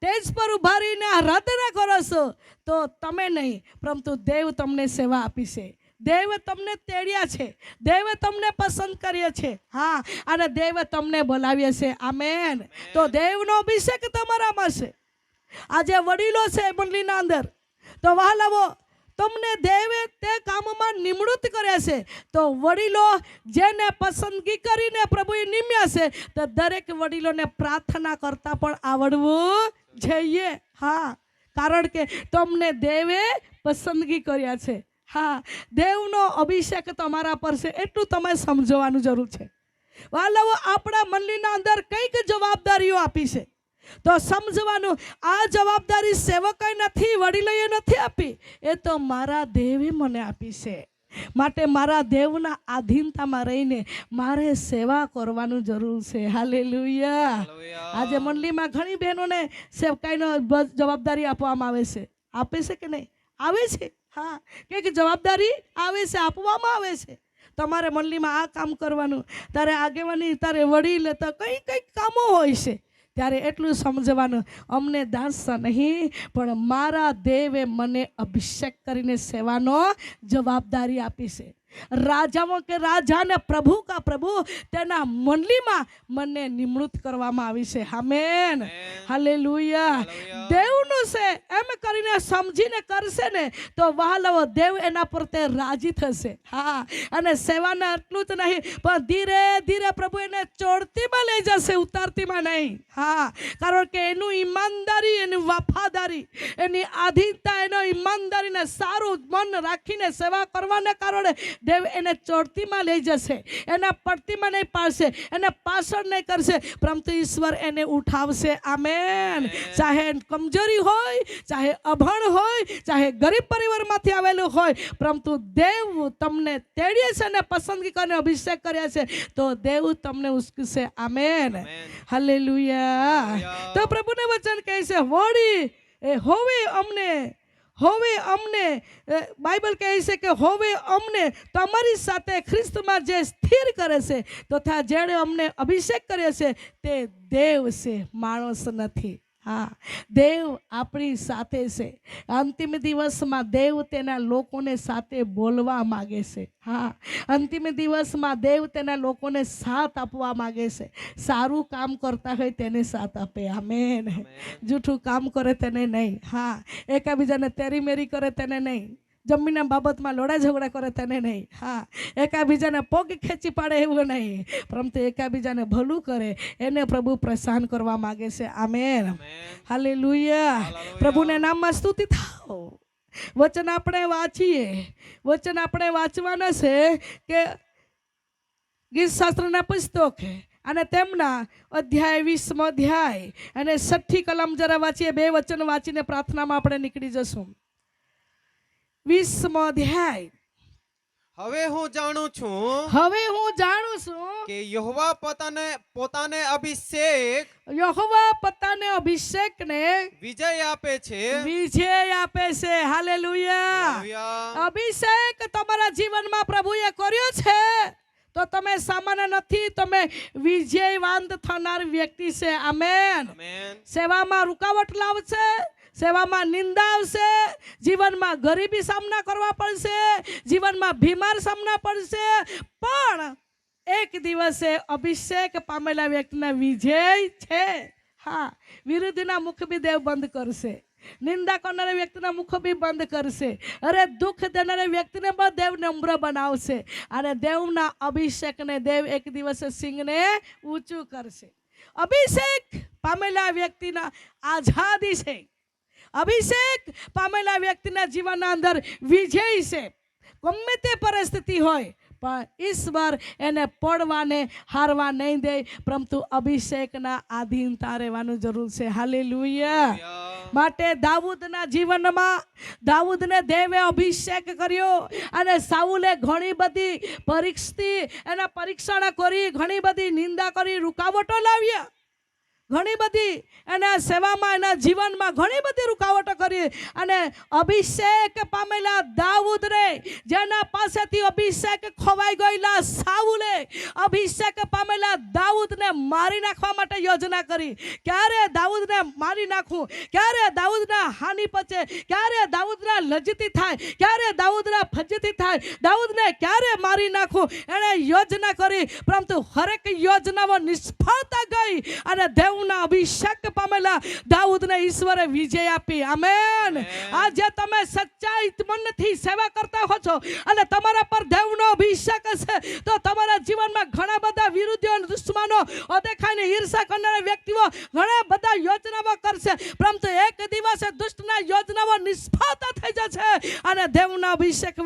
તેજ પર ઉભા રહીને આરાધના કરો છો તો તમે નહીં, પરંતુ દેવ તમને સેવા આપી છે. દેવે તમને તેડ્યા છે, દેવે તમને પસંદ કર્યા છે. હા, અને દેવે તમને બોલાવ્યા છે. આમેન. તો દેવનો અભિષેક તમારામાં છે. આજે વડીલો છે મંડળીના અંદર, તો વહાલાઓ તમને દેવે તે કામમાં નિમણૂક કર્યા છે. તો વડીલો જેને પસંદગી કરીને પ્રભુએ નિમ્યા છે તો દરેક વડીલોને પ્રાર્થના કરતા પણ આવડવું જોઈએ. હા, કારણ કે તમને દેવે પસંદગી કર્યા છે. હા, દેવનો અભિષેક તમારા પર છે એટલું તમે સમજવાનું જરૂર છે. વાલાઓ, આપણા મંડળીના અંદર કઈક જવાબદારીઓ આપી છે તો સમજવાનું, આ જવાબદારી સેવકોએ નથી, વડીલોએ નથી આપી, એ તો મારા દેવે મને આપી છે. માટે મારા દેવના આધીનતામાં રહીને મારે સેવા કરવાનું જરૂર છે. હાલેલુયા. આજે મંડળીમાં ઘણી બહેનોને સેવકાઈનો જવાબદારી આપવામાં આવે છે. આપે છે કે નહીં? આવે છે. હા, કે જવાબદારી આવે છે, આપવામાં આવે છે. તમારે મંડળીમાં આ કામ કરવાનું, તારે આગેવાની, તારે વડીલ, તો કઈ કામો હોય છે. ત્યારે એટલું સમજવાનું, અમને દાસતા નહીં પણ મારા દેવે મને અભિષેક કરીને સેવાનો જવાબદારી આપી છે. રાજાઓ કે રાજા ને પ્રભુ કા પ્રભુ તેના મંડળીમાં મને નિમણૂક કરવામાં આવી છે. Amen, hallelujah. દેવનું છે એમ કરીને સમજીને કરશે ને તો વહાલાઓ દેવ એના પર તે રાજી થશે. હા, અને સેવાના એટલું જ નહીં પણ ધીરે ધીરે પ્રભુ એને ચોડતીમાં લઈ જશે, ઉતારતીમાં નહીં. હા, કારણ કે એનું ઈમાનદારી, એની વફાદારી, એની આધીનતા, એનો ઈમાનદારીને સારું મન રાખીને સેવા કરવાને કારણે દેવ એને ચોડતીમાં લઈ જશે, એના પડતીમાં નહીં પાડશે, એને પાછળ નહીં કરશે, પરંતુ ઈશ્વર એને ઉઠાવશે. આમેન. ચાહે કમજોરી હોય, ચાહે અભણ હોય, ચાહે ગરીબ પરિવારમાંથી આવેલું હોય, પરંતુ દેવ તમને તેડીએ છે અને પસંદગી કરીને અભિષેક કર્યા છે તો દેવ તમને ઉચકશે. Amen, hallelujah. તો પ્રભુને વચન કહે છે વળી હવે અમને બાઇબલ કહે છે કે હવે અમને તમારી સાથે ખ્રિસ્તમાં જે સ્થિર કરે છે તથા જેણે અમને અભિષેક કર્યો છે તે દેવ છે, માણસ નથી. હા, દેવ આપણી સાથે છે. અંતિમ દિવસમાં દેવ તેના લોકોને સાથે બોલવા માગે છે. હા, અંતિમ દિવસમાં દેવ તેના લોકોને સાથ આપવા માગે છે. સારું કામ કરતા હોય તેને સાથ આપે. આમેન. જૂઠું કામ કરે તેને નહીં. હા, એકાબીજાને તેરી મેરી કરે તેને નહીં. જમીનના બાબતમાં લડાઈ ઝઘડા કરે તેને નહીં. હા, એકાબીજાને પગ ખેંચી પાડે એવું નહીં, પરંતુ એકાબીજાને ભલું કરે એને પ્રભુ પ્રસન્ન કરવા માગે છે. Amen, hallelujah. પ્રભુને નામમાં સ્તુતિ થાઓ. વચન આપણે વાંચીએ, વચન આપણે વાંચવાના છે કે ગીત શાસ્ત્રના પુસ્તક અને તેમના અધ્યાય 20મો અધ્યાય અને 6ઠી કલમ જરા વાંચીએ. 2 વચન વાંચીને પ્રાર્થનામાં આપણે નીકળી જશું. 20મો અધ્યાય. હવે હું જાણું છું કે યહોવા પોતાને અભિષેકને વિજય આપે છે. હાલેલુયા. અભિષેક તમારા જીવનમાં પ્રભુએ કર્યો છે તો તમે સામાન્ય નથી, તમે વિજયવાન થનાર વ્યક્તિ છે. આમેન. સેવામાં રૂકાવટ લાવશે, સેવામાં નિંદા આવશે, જીવનમાં ગરીબી સામના કરવા પડશે, જીવનમાં બીમાર સામના પડશે, પણ એક દિવસે અભિષેક પામેલા વ્યક્તિના વિજય છે. હા, વિરુદ્ધના મુખ બી દેવ બંધ કરશે, નિંદા કરનારા વ્યક્તિના મુખ બી બંધ કરશે. અરે દુઃખ દેનારા વ્યક્તિને પણ દેવ નમ્ર બનાવશે અને દેવના અભિષેકને દેવ એક દિવસે સિંહને ઊંચું કરશે. અભિષેક પામેલા વ્યક્તિના આઝાદી છે. અભિષેક પામેલા વ્યક્તિના જીવનના અંદર વિજય છે. ગમે તે પરિસ્થિતિ હોય પણ ઈશ્વર એને પડવાને હારવા નહીં દે, પરંતુ અભિષેકના આધીનતા રહેવાનું જરૂર છે. હાલેલુયા. માટે દાઉદના જીવનમાં દાઉદને દેવે અભિષેક કર્યો અને સાઉલે ઘણી બધી પરીક્ષણ કરી, ઘણી બધી નિંદા કરી, રૂકાવટો લાવ્યા, ઘણી બધી એના સેવામાં, એના જીવનમાં ઘણી બધી રૂકાવટો કરી અને અભિષેક પામેલા દાઉદને, જેના પાસેથી અભિષેક ખોવાઈ ગયેલા સાઉલે અભિષેક પામેલા દાઉદને મારી નાખવા માટે યોજના કરી. ક્યારે દાઉદને મારી નાખું, ક્યારે દાઉદના હાનિ પચે, ક્યારે દાઉદના લજ્જતી થાય, ક્યારે દાઉદના ફજ્જતી થાય, દાઉદને ક્યારે મારી નાખું, એણે યોજના કરી, પરંતુ હરેક યોજનાઓ નિષ્ફળતા ગઈ અને દેવના અભિષેક પામેલા દાઉદને ઈશ્વરે વિજય આપી. આમેન. આજે તમે સચ્ચાઈ મનથી સેવા કરતા હો છો અને તમારા પર દેવનો અભિષેક છે તો તમારા જીવનમાં ઘણા બધા વિરોધીઓ, દુશ્મનો, અદેખાઈને ઈર્ષા કરનારા વ્યક્તિઓ ઘણા બધા યોજનાઓ કરશે, પરંતુ એક દિવસે દુષ્ટના યોજનાઓ નિષ્ફળતા થઈ જશે અને દેવના અભિષેક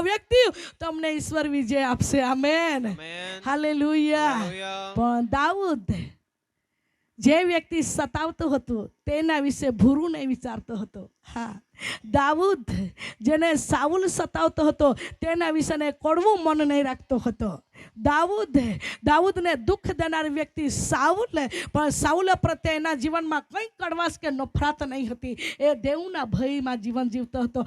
વ્યક્તિ તમને ઈશ્વર વિજય આપશે. Amen, hallelujah. પણ દાઉદ જે વ્યક્તિ સતાવતો હતો તેના વિશે ભૂરું નહીં વિચારતો હતો. હા, દાઉદ જેને સાઉલ સતાવતો હતો તેના વિશે કડવું મન નહીં રાખતો હતો. દાઉદને દુઃખ દેનાર વ્યક્તિ સાઉલ, પણ સાઉલ પ્રત્યે એના જીવનમાં કંઈ કડવાશ કે નફરત નહીં હતી. એ દેવના ભયમાં જીવન જીવતો હતો.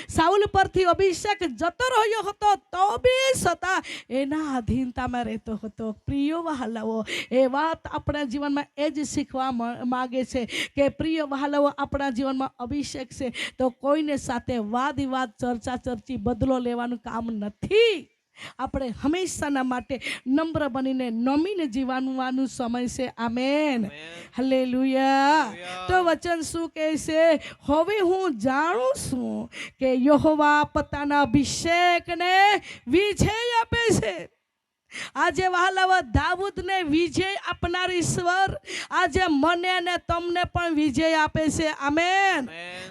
સાઉલ પરથી અભિષેક જતો રહ્યો હતો તો બી છતાં એના અધીનતામાં રહેતો હતો. પ્રિય વહાલાઓ, એ વાત આપણા જીવનમાં એ જ શીખવા માગે છે કે પ્રિય વહાલાઓ, આપણા જીવનમાં અભિષેક છે તો કોઈને સાથે વાદ વિવાદ, ચર્ચા ચર્ચી, બદલો લેવાનું કામ નથી. આપણે હંમેશાના માટે નમ્ર બનીને નમીને જીવવાનું સમય છે. Amen, hallelujah. તો વચન શું કહે છે? હવે હું જાણું છું કે યહોવા પોતાના અભિષેકને વિજય આપે છે. આજે વહાલાવા, દાઉદને વિજય આપનાર ઈશ્વર આજે મને અને તમને પણ વિજય આપે છે. આમેન.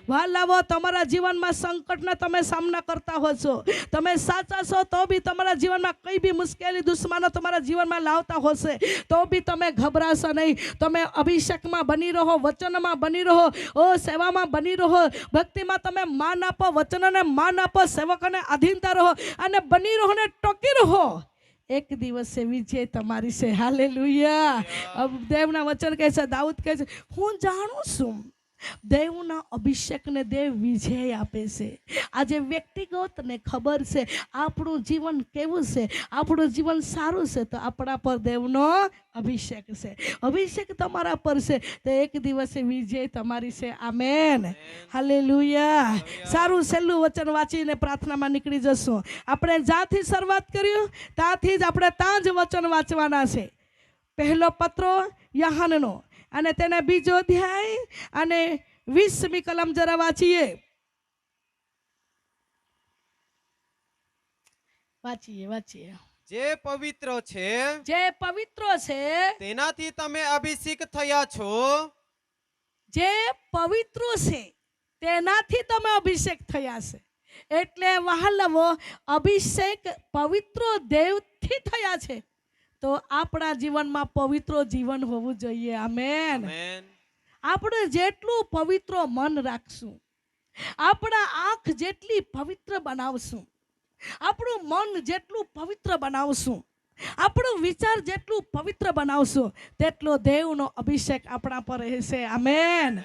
વહાલાવો, તમારા જીવનમાં સંકટના તમે સામના કરતા હો છો, તમે સાચા છો તો બી તમારા જીવનમાં કઈ બી મુશ્કેલી દુશ્મનો તમારા જીવનમાં લાવતા હશે તો બી તમે ગભરાશો નહીં. તમે અભિષેકમાં બની રહો, વચનમાં બની રહો, સેવામાં બની રહો, ભક્તિમાં તમે માન આપો, વચનને માન આપો, સેવકોને આધીનતા રહો અને બની રહો ને ટોકી રહો. એક દિવસે વિજય તમારી છે. હાલેલુયા. દેવના વચન કહે છે, દાઉદ કહે છે, હું જાણું છું દેવના અભિષેકને દેવ વિજય આપે છે. આજે વ્યક્તિગતને ખબર છે આપણું જીવન કેવું છે, આપણું જીવન સારું છે તો આપણા પર દેવનો અભિષેક છે. અભિષેક તમારા પર છે તો એક દિવસે વિજય તમારી છે. Amen, hallelujah. સારું, છેલ્લું વચન વાંચીને પ્રાર્થનામાં નીકળી જશું. આપણે જ્યાંથી શરૂઆત કર્યું ત્યાંથી જ આપણે ત્યાં જ વચન વાંચવાના છે. પહેલો પત્રો યહાનનો અને તેના બીજો અધ્યાય અને 20મી કલમ જરા વાંચીએ. જે પવિત્ર છે તેનાથી તમે અભિષેક થયા છો. જે પવિત્ર છે તેનાથી તમે અભિષેક થયા છે. એટલે વહાલાવો, અભિષેક પવિત્ર દેવથી થયા છે તો આપણા જીવનમાં પવિત્ર જીવન હોવું જોઈએ. આમેન. આપણે જેટલું પવિત્ર મન રાખશું, આપણા આંખ જેટલી પવિત્ર બનાવશું, આપણું મન જેટલું પવિત્ર બનાવશું, આપણું વિચાર જેટલું પવિત્ર બનાવશું તેટલો દેવનો અભિષેક આપણા પર રહેશે. આમેન.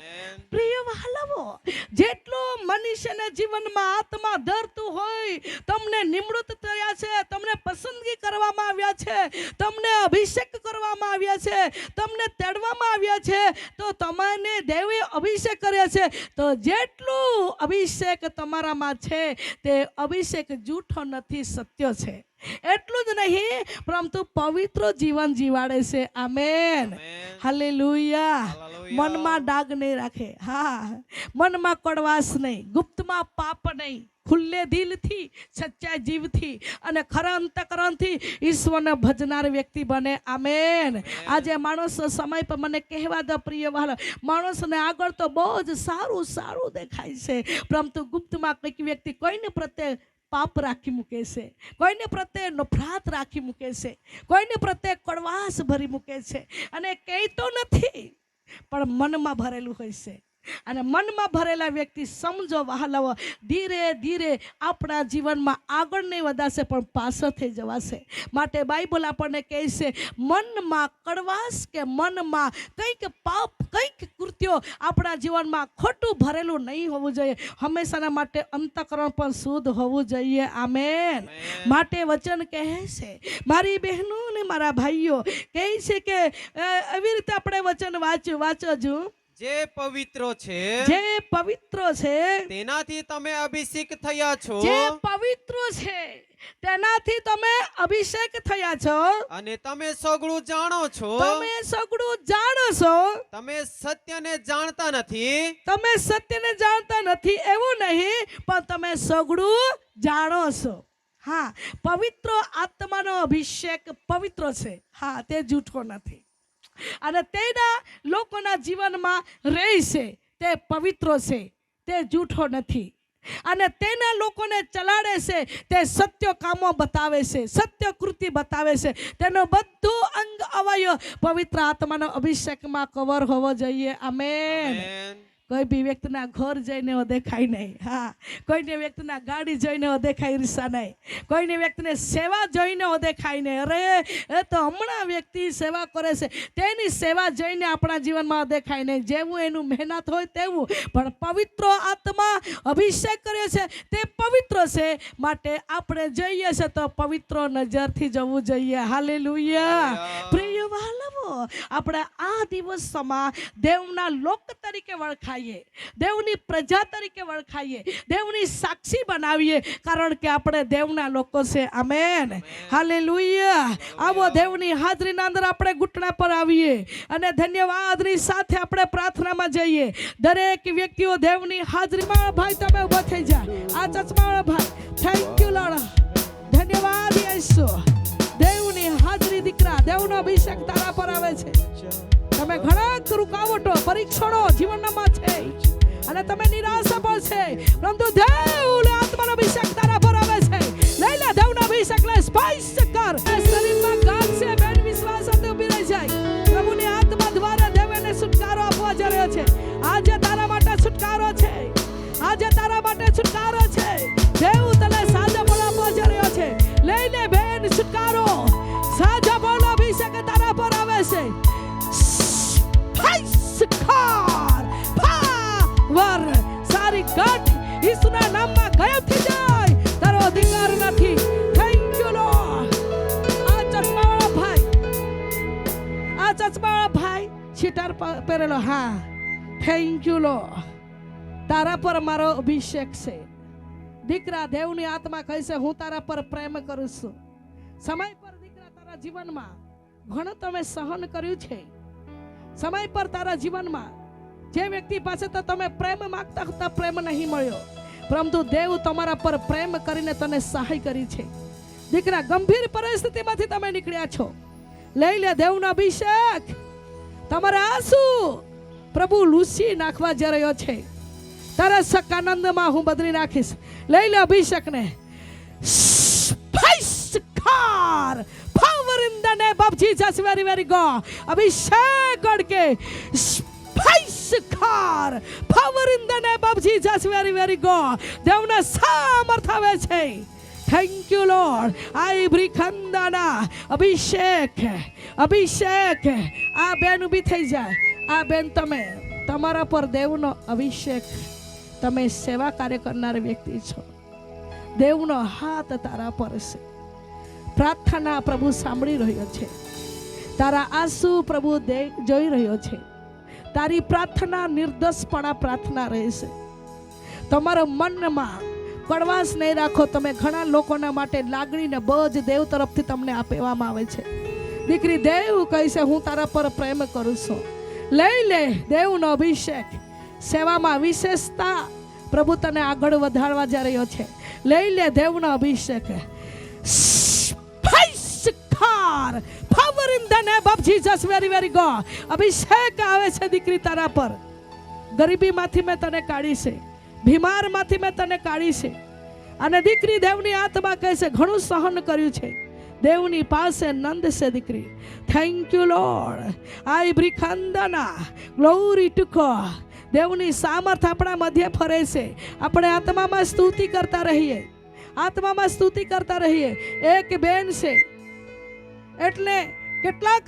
પ્રિય વહાલાવો, જેટલો મનુષ્યના જીવનમાં આત્મા ધરતું હોય, તમને નિમણૂક થયા છે, તમને પસંદગી કરવામાં આવ્યા છે, તમને અભિષેક કરવામાં આવ્યા છે, તમને તેડવામાં આવ્યા છે, તો તમને દેવે અભિષેક કર્યા છે. તો જેટલું અભિષેક તમારામાં છે તે અભિષેક જૂઠો નથી, સત્ય છે. એટલું જ નહીં પરંતુ પવિત્ર જીવન જીવાડે છે. Amen, hallelujah. મનમાં ડાઘ નહીં રાખે, હા, મનમાં કડવાશ નહીં, ગુપ્તમાં પાપ નહીં, ખુલ્લે દિલથી, સચ્ચા જીવથી અને ખરા અંતકરણથી ઈશ્વરને ભજનાર વ્યક્તિ બને. આમેન. આજે માણસો સમય પર મને કહેવા દો પ્રિય વહાલા, માણસને આગળ તો બહુ જ સારું સારું દેખાય છે પરંતુ ગુપ્તમાં કંઈક વ્યક્તિ કોઈને પ્રત્યે પાપ રાખી મૂકે છે, કોઈને પ્રત્યે નફરત રાખી મૂકે છે, કોઈને પ્રત્યે કડવાશ ભરી મૂકે છે અને કહેતો નથી પણ મનમાં ભરેલું હોય છે. અને મનમાં ભરેલા વ્યક્તિ, સમજો વહાલાઓ, ધીરે ધીરે આપણા જીવનમાં આગળ નહીં વધાશે પણ પાછળ થઈ જવાશે. માટે બાઇબલ આપણને કહે છે, મનમાં કડવાશ કે મનમાં કંઈક પાપ, કંઈક કૃત્યો આપણા જીવનમાં ખોટું ભરેલું નહીં હોવું જોઈએ. હંમેશાના માટે અંતકરણ પણ શુદ્ધ હોવું જોઈએ. આમેન. માટે વચન કહે છે, મારી બહેનો ને મારા ભાઈઓ, કહે છે કે એવી રીતે આપણે વચન વાંચજો. જે પવિત્ર છે તેનાથી તમે અભિષેક થયા છો. જે પવિત્ર છે તેનાથી તમે અભિષેક થયા છો અને તમે સગળું જાણો છો. તમે સગળું જાણો છો. તમે સત્યને જાણતા નથી. તમે સત્યને જાણતા નથી એવું નહીં, પણ તમે સગળું જાણો છો. હા, પવિત્ર આત્માનો અભિષેક પવિત્ર છે. હા, તે જૂઠો નથી અને તેના લોકોના જીવનમાં રહેશે તે પવિત્ર છે, તે જૂઠો નથી. અને તેના લોકોને ચલાડે છે તે સત્ય કામો બતાવે છે, સત્ય કૃતિ બતાવે છે. તેનો બધું અંગ અવયવ પવિત્ર આત્માનો અભિષેકમાં કવર હોવો જોઈએ. આમેન. કોઈ બી વ્યક્તિના ઘર જઈને દેખાય નહીં. હા, કોઈને વ્યક્તિના ગાડી જોઈને દેખાય ઈર્ષા નહીં. કોઈને વ્યક્તિને સેવા જોઈને દેખાય નહીં. અરે એ તો હમણાં વ્યક્તિ સેવા કરે છે તેની સેવા જોઈને આપણા જીવનમાં દેખાય નહીં. જેવું એનું મહેનત હોય તેવું, પણ પવિત્ર આત્મા અભિષેક કર્યો છે તે પવિત્ર છે. માટે આપણે જઈએ છે તો પવિત્ર નજરથી જવું જોઈએ. હાલેલુયા. પ્રિય વાલવો, આપણે આ દિવસમાં દેવના લોક તરીકે વળખાઈએ, દેવની પ્રજા તરીકે વળખાઈએ, દેવની સાક્ષી બનાવીએ, કારણ કે આપણે દેવના લોકો છે. આમેન. હાલેલુયા. આવો દેવની હાજરીના અંદર આપણે ઘૂંટણા પર આવીએ અને ધન્યવાદની સાથે આપણે પ્રાર્થનામાં જઈએ. દરેક વ્યક્તિઓ દેવની હાજરીમાં, ભાઈ તમે ઊભા થઈ જાય. આ ચશ્માવાળા ભાઈ, થેન્ક યુ લોર્ડ. ધન્યવાદ યેસુ. દેવની હાજરી દીકરા, દેવનો અભિષેક તારા પર આવે છે. તમે ઘણા રૂકાવટો, પરીક્ષણો જીવનમાં છે અને તમે નિરાશા પણ છે, પરંતુ દેવનો આત્માનો અભિષેક તારા પર આવે છે. લઈ લે દેવનો અભિષેક, લે સ્પાઈસ કર. શરીરમાં ગાંઠ છે, બેન વિશ્વાસ સાથે ઊભી રહી જાય. પ્રભુની આત્મા દ્વારા દેવ એને છુટકારો આપવા જઈ રહ્યો છે. આજે તારા માટે છુટકારો છે. આજે તારા માટે છુટકારો છે. દેવ તને સાજા બોલ આપવા જઈ રહ્યો છે. લઈ લે બેન છુટકારો. સાજા બોલ અભિષેક તારા પર આવે છે. પાવર સારી ગાંઠ ઈસુના નામમાં ગાયબ થઈ જાય. તારો અધિકાર નથી. Thank you lord. આ ચશ્માવાળા ભાઈ છીટાર પહેરેલો, હા, થેન્ક યુ લોર્ડ. તારા પર મારો અભિષેક છે. દીકરા, દેવની આત્મા કહે છે હું તારા પર પ્રેમ કરું છું. સમય પર દીકરા તારા જીવનમાં ઘણું તમે સહન કર્યું છે. સમય પર તારા જીવનમાં જે વ્યક્તિ પાસે તો તમે પ્રેમ માંગતા હતા, પ્રેમ નહીં મળ્યો, પરંતુ દેવ તમારા પર પ્રેમ કરીને તને સહાય કરી છે. દીકરા, ગંભીર પરિસ્થિતિમાંથી તમે નીકળ્યા છો. લઈ લે દેવનો અભિષેક. તમારા આંસુ પ્રભુ લૂસી નાખવા જઈ રહ્યો છે. તારા સકાનંદમાં હું બદલી નાખીશ. લઈ લે અભિષેકને. Power in the name of Jesus. Very, very God. Abhishek ગડકે. Power in the name of Jesus. Very, very God. દેવના સામર્થ્ય આવે છે. Thank you Lord. આઈ બ્રિખંદાના અભિષેક. અભિષેક. આ બેન ઊભી થઈ જાય. આ બેન, તમે તમારા પર દેવનો અભિષેક, તમે સેવા કાર્ય કરનાર વ્યક્તિ છો. દેવનો હાથ તારા પર છે. પ્રાર્થના પ્રભુ સાંભળી રહ્યો છે. તારા આંસુ પ્રભુ જોઈ રહ્યો છે. તારી પ્રાર્થના નિર્દોષપણા પ્રાર્થના રહેશે. તમારા મનમાં કડવાશ નહીં રાખો. તમે ઘણા લોકોના માટે લાગણીને બોજ દેવ તરફથી તમને આપવામાં આવે છે. દીકરી, દેવ કહે છે હું તારા પર પ્રેમ કરું છું. લઈ લે દેવનો અભિષેક. સેવામાં વિશેષતા પ્રભુ તને આગળ વધારવા જઈ રહ્યો છે. લઈ લે દેવનો અભિષેક. Power in the name of Jesus. Very, very God. અભિષેક આવે છે દીકરી તારા પર. ગરીબીમાંથી મેં તને કાઢી છે. બીમારમાંથી મેં તને કાઢી છે. અને દીકરી, દેવની આત્મા કહે છે ઘણું સહન કર્યું છે. દેવની પાસે નંદ છે દીકરી. Thank you Lord. આઈ બ્રિખંદના ગ્લોરી ટુ ગોડ. દેવની સામર્થ્ય આપણા મધ્ય ફરે છે. આપણે આત્મામાં સ્તુતિ કરતા રહીએ. આત્મામાં સ્તુતિ કરતા રહીએ. એક બેન છે, એટલે કેટલાક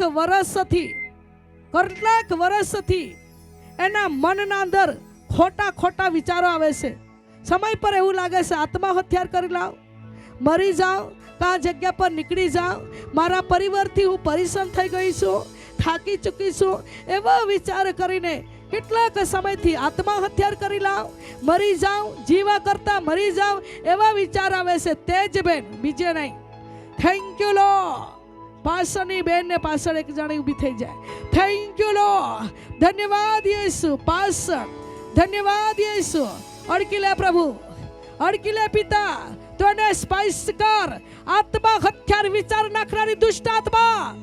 વર્ષથી એના મનના અંદર ખોટા વિચારો આવે છે. સમય પર એવું લાગે છે આત્મહત્યા કરી લાવ, મરી જાઉં, કાં જગ્યા પર નીકળી જાઉં, મારા પરિવારથી હું પરેશાન થઈ ગઈ છું, થાકી ચૂકી છું, એવા વિચાર કરીને કેટલાક સમયથી આત્મહત્યા કરી લાવ, મરી જાઉં, જીવા કરતા મરી જાઉં, એવા વિચાર આવે છે. તેજ બેન, બીજે નહીં. Thank you lord. પાછળની બેન ને પાછળ એક જણી ઊભી થઈ જાય. Thank you lord. ધન્યવાદ યેસુ. પાછળ ધન્યવાદ યેસુ. અડકી લે પ્રભુ, અડકી લે પિતા. તો એને સ્પાઈસ કર. આત્મા હત્યાર વિચાર નાખનારી દુષ્ટ આત્મા,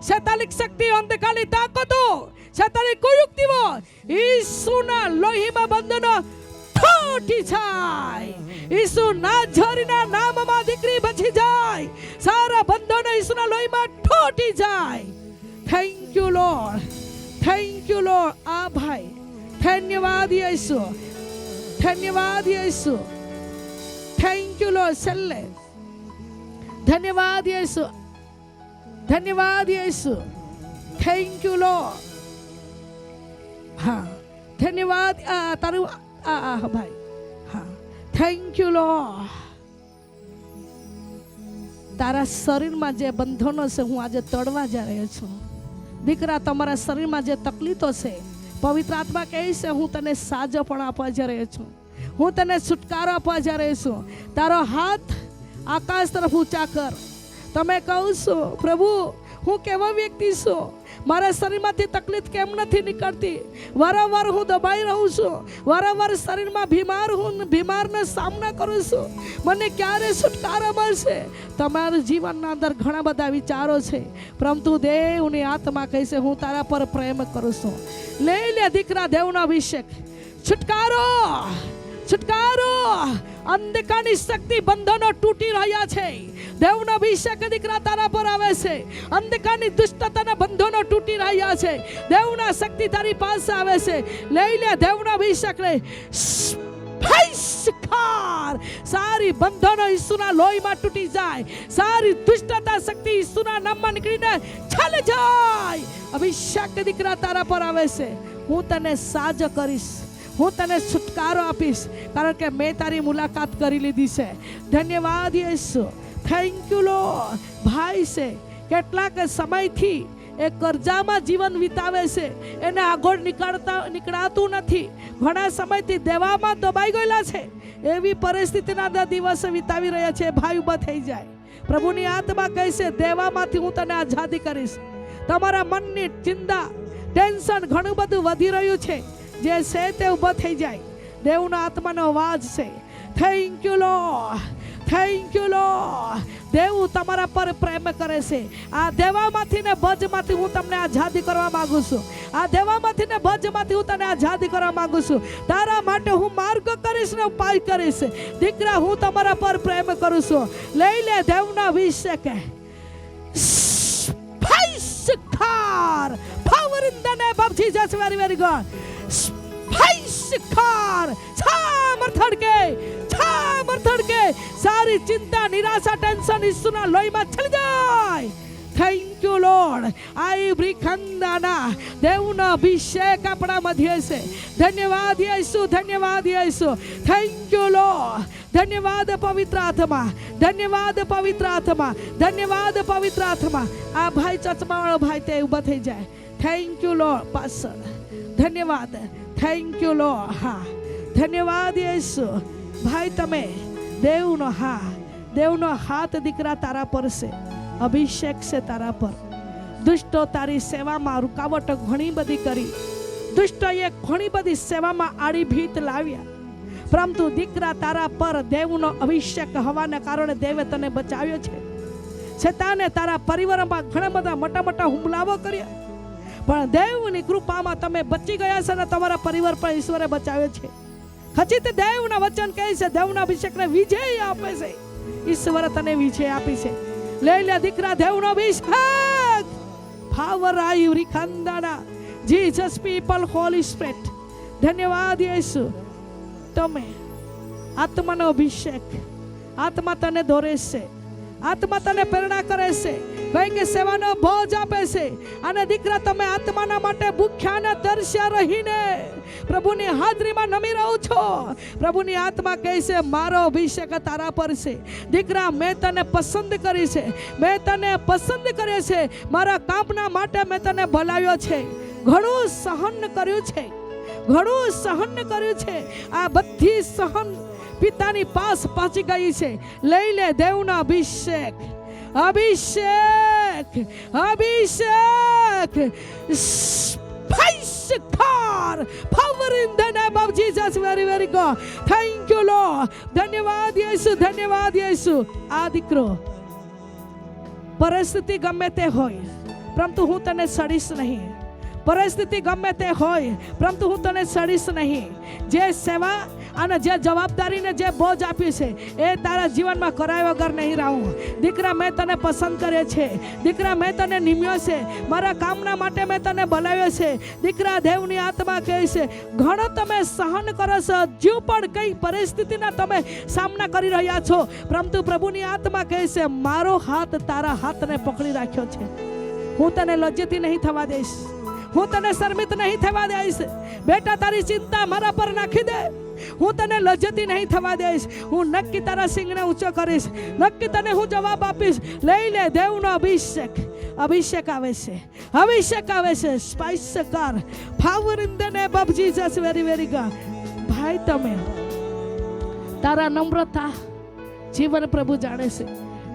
શૈતાનિક શક્તિ, અંધકારની તાકાતો, શૈતાનિક કુયુક્તિઓ ઈસુના લોહીમાં બંધનો તૂટી જાય. ઈસુ નાઝરીના નામમાં દીકરી બચી જાય. સારા બંધનો ઈસુના લોહીમાં તૂટી જાય. Thank you Lord. Thank you lord. આ ભાઈ, ધન્યવાદ યેસુ, ધન્યવાદ યેસુ, થેન્ક યુ લોર્ડ. છેલ્લે ધન્યવાદ યેસુ, ધન્યવાદ યેસુ, થેન્ક યુ લોર્ડ. હા ધન્યવાદ. તારું ભાઈ, હા થેન્ક યુ લોર્ડ. તારા શરીરમાં જે બંધનો છે હું આજે તોડવા જઈ રહ્યો છું. દીકરા, તમારા શરીરમાં જે તકલીફો છે, પવિત્ર આત્મા કહે છે હું તને સાજો પણ આપવા જઈ રહ્યો છું, હું તને છુટકારો આપવા જઈ રહ્યો છું. તારો હાથ આકાશ તરફ ઊંચા કર. તમે કહું છું, પ્રભુ હું કેવો વ્યક્તિ છું, મારા શરીરમાંથી તકલીફ કેમ નથી નીકળતી? વારંવાર હું દબાઈ રહું છું, વારંવાર શરીરમાં બીમારનો સામનો કરું છું. મને ક્યારે છુટકારો મળશે? તમારા જીવનના અંદર ઘણા બધા વિચારો છે, પરંતુ દેવની આત્મા કહે છે હું તારા પર પ્રેમ કરું છું. લઈ લે દીકરા દેવનો અભિષેક. છુટકારો, છુટકારો. અંધકારની શક્તિ બંધનો તૂટી રહ્યા છે. દેવનો અભિષેક દીકરા તારા પર આવે છે. અંધકારની દુષ્ટતાના બંધનો તૂટી રહ્યા છે. દેવના શક્તિ તારી પાસે આવે છે. લઈ લે દેવનો અભિષેક. લે સારી બંધનો ઈસુના લોહીમાં તૂટી જાય. સારી દુષ્ટતા શક્તિ ઈસુના નામમાં નીકળીને ચાલે જાય. અભિષેક દીકરા તારા પર આવે છે. હું તને સાજો કરીશ, હું તને છુટકારો આપીશ, કારણ કે મેં તારી મુલાકાત કરી લીધી છે. ધન્યવાદ યેસુ, થેન્ક યુ લોર્ડ. ભાઈ છે કેટલાક સમયથી એ કર્જામાં જીવન વિતાવે છે, એને આગળ નીકળાતું નથી. ઘણા સમયથી દેવામાં દબાઈ ગયેલા છે. એવી પરિસ્થિતિના અંદર દિવસો વિતાવી રહ્યા છે. ભાઈ ઊભા થઈ જાય. પ્રભુની આત્મા કહે છે દેવામાંથી હું તને આઝાદી કરીશ. તમારા મનની ચિંતા, ટેન્શન ઘણું બધું વધી રહ્યું છે, જે છે તે ઊભો થઈ જાય. દેવના આત્માનો અવાજ છે. Thank you Lord, thank you Lord. દેવ તમારા પર પ્રેમ કરે છે. આ દેવામાંથી ને ભજમાંથી હું તમને આઝાદી કરવા માંગુ છું. આ દેવામાંથી ને ભજમાંથી હું તને આઝાદી કરવા માંગુ છું. તારા માટે હું માર્ગ કરીશ ને ઉપાય કરીશ. દીકરા, હું તમારા પર પ્રેમ કરું છું. લઈ લે દેવના અભિષેક. Power in the name of Jesus. Very, very good. સારી ચિંતા, નિરાશા, ટેન્શન ઈસુના લોહીમાં ચલી જાય. Thank you Lord. આઈ બ્રિખંદાના દેવનો અભિષેક આપણા મધ્ય છે. ધન્યવાદ યેસુ, ધન્યવાદ યેસુ. Thank you lord. ધન્યવાદ પવિત્ર આત્મા, ધન્યવાદ પવિત્ર આત્મા, ધન્યવાદ પવિત્ર આત્મા. આ ભાઈ ચશ્માવાળો ભાઈ તે ઊભા થઈ જાય. Thank you lord. પાછળ ધન્યવાદ. Thank you lord. હા ધન્યવાદ યેસુ. ભાઈ તમે દેવનો દેવનો હાથ દીકરા તારા પર છે. અભિષેક છે તારા પર. દુષ્ટો તારી સેવામાં રૂકાવટો ઘણી બધી કરી. દુષ્ટોએ ઘણી બધી સેવામાં આડી ભીત લાવ્યા, પરંતુ દીકરા તારા પર દેવનો અભિષેક હોવાને કારણે દેવે તને બચાવ્યો છે. શેતાને તારા પરિવારમાં ઘણા બધા મોટા મોટા હુમલાઓ કર્યા, પણ દેવની કૃપામાં તમે બચી ગયા છે અને તમારા પરિવાર પર ઈશ્વરે બચાવ્યો છે. હજી તે દેવના વચન કહે છે દેવના અભિષેકને વિજય આપે છે. ઈશ્વરે તને વિજય આપી છે. લઈ લે દીકરા દેવનો અભિષેક. પાવર આયુ રિખંદાના જીસસ પીપલ હોલી સ્પિરિટ. ધન્યવાદ યેસુ. તમે આત્માનો અભિષેક. આત્મા તને દોરે છે, આત્મા તને પ્રેરણા કરે છે, કઈ કે સેવાનો ભોજ આપે છે. અને દીકરા, તમે આત્માના માટે ભૂખ્યા અને તરસ્યા રહીને પ્રભુની હાજરીમાં નમી રહો છો. પ્રભુની આત્મા કહે છે મારો અભિષેક તારા પર છે. દીકરા, મેં તને પસંદ કરી છે, મેં તને પસંદ કર્યો છે. મારા કામના માટે મેં તને બોલાવ્યો છે. ઘણું સહન કર્યું છે, ઘણું સહન કર્યું છે. આ બધી સહન પિતાની પાસ પહોંચી ગઈ છે. લઈ લે દેવનો અભિષેક. અભિષેક, અભિષેક. Power in the name of Jesus. Very, very good. Thank you, Lord. ધન્યવાદ યેસુ, ધન્યવાદ યેસુ. આ દીકરો, પરિસ્થિતિ ગમે તે હોય, પરંતુ હું તને સડીશ નહીં. પરિસ્થિતિ ગમે તે હોય, પરંતુ હું તને સડીશ નહીં. જે સેવા અને જે જવાબદારીને જે બોજ આપ્યું છે એ તારા જીવનમાં કરાય વગર નહીં રહું. દીકરા, મેં તને પસંદ કર્યો છે. દીકરા, મેં તને નિમ્યો છે. મારા કામના માટે મેં તને બોલાવ્યો છે. દીકરા, દેવની આત્મા કહે છે, ઘણો તમે સહન કરો છો, હજુ પણ કઈ પરિસ્થિતિના તમે સામના કરી રહ્યા છો, પરંતુ પ્રભુની આત્મા કહે છે, મારો હાથ તારા હાથને પકડી રાખ્યો છે. હું તને લજ્જતી નહીં થવા દઈશ. હું તને શરમિત નહીં થવા દઈશ. બેટા, તારી ચિંતા મારા પર નાખી દે. હું તને લજ્જતી નહીં થવા દઈશ. હું નક્કી તારા સિંગને ઊંચો કરીશ. નક્કી તને હું જવાબ આપીશ. લઈ લે દેવનો અભિષેક. અભિષેક આવે છે. અભિષેક આવે છે. સ્પાઇસ કર. Power in the name of Jesus. Very very good. ભાઈ, તમે તારા નમ્રતા જીવન પ્રભુ જાણે છે.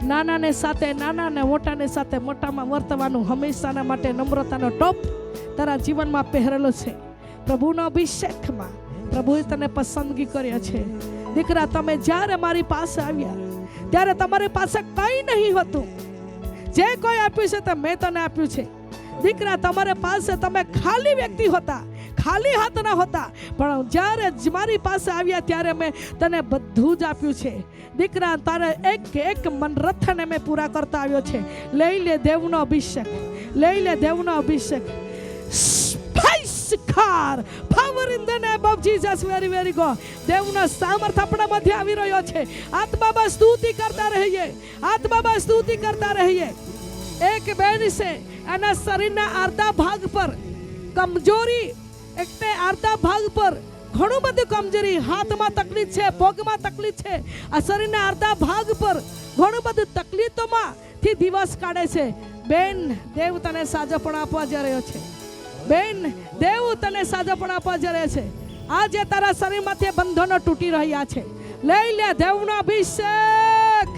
નાનાને સાથે નાના ને મોટાને સાથે મોટામાં વર્તવાનું હંમેશાના માટે નમ્રતાનો ટોપ તારા જીવનમાં પહેરેલો છે. પ્રભુનો અભિષેકમાં પ્રભુએ તને પસંદગી કર્યા છે. દીકરા, તમે જ્યારે મારી પાસે આવ્યા ત્યારે તમારી પાસે કંઈ નહીં હતું. જે કોઈ આપ્યું છે તે મેં તને આપ્યું છે. દીકરા, તમારી પાસે તમે ખાલી વ્યક્તિ હતા, ખાલી હાથ ન હતા, પણ જ્યારે મારી પાસે આવ્યા ત્યારે મેં તને બધું જ આપ્યું છે. દીકરા, તારે એક મનરથને મેં પૂરા કરતા આવ્યો છે. લઈ લે દેવનો અભિષેક. લઈ લે દેવનો અભિષેક. Power in the name of Jesus. Very very good. દેવનો સામર્થ આપણા મધ્ય આવી રહ્યો છે. આત્મામાં સ્તુતિ કરતા રહીએ. આત્મામાં સ્તુતિ કરતા રહીએ. એક બેન છે, એના શરીરના અડધા ભાગ પર કમજોરી, એટલે અડધા ભાગ પર ઘણું બધું કમજોરી, હાથમાં તકલીફ છે, પગમાં તકલીફ છે, આ શરીરના અડધા ભાગ પર ઘણું બધું તકલીફોમાંથી દિવસ કાઢે છે. બેન, દેવ તને સાજાપણ આપવા જઈ રહ્યો છે. બેન, દેવ તને સાજાપણ આપવા જઈ રહ્યો છે. આજે તારા શરીરમાંથી બંધનો તૂટી રહ્યા છે. લઈ લે દેવનો અભિષેક.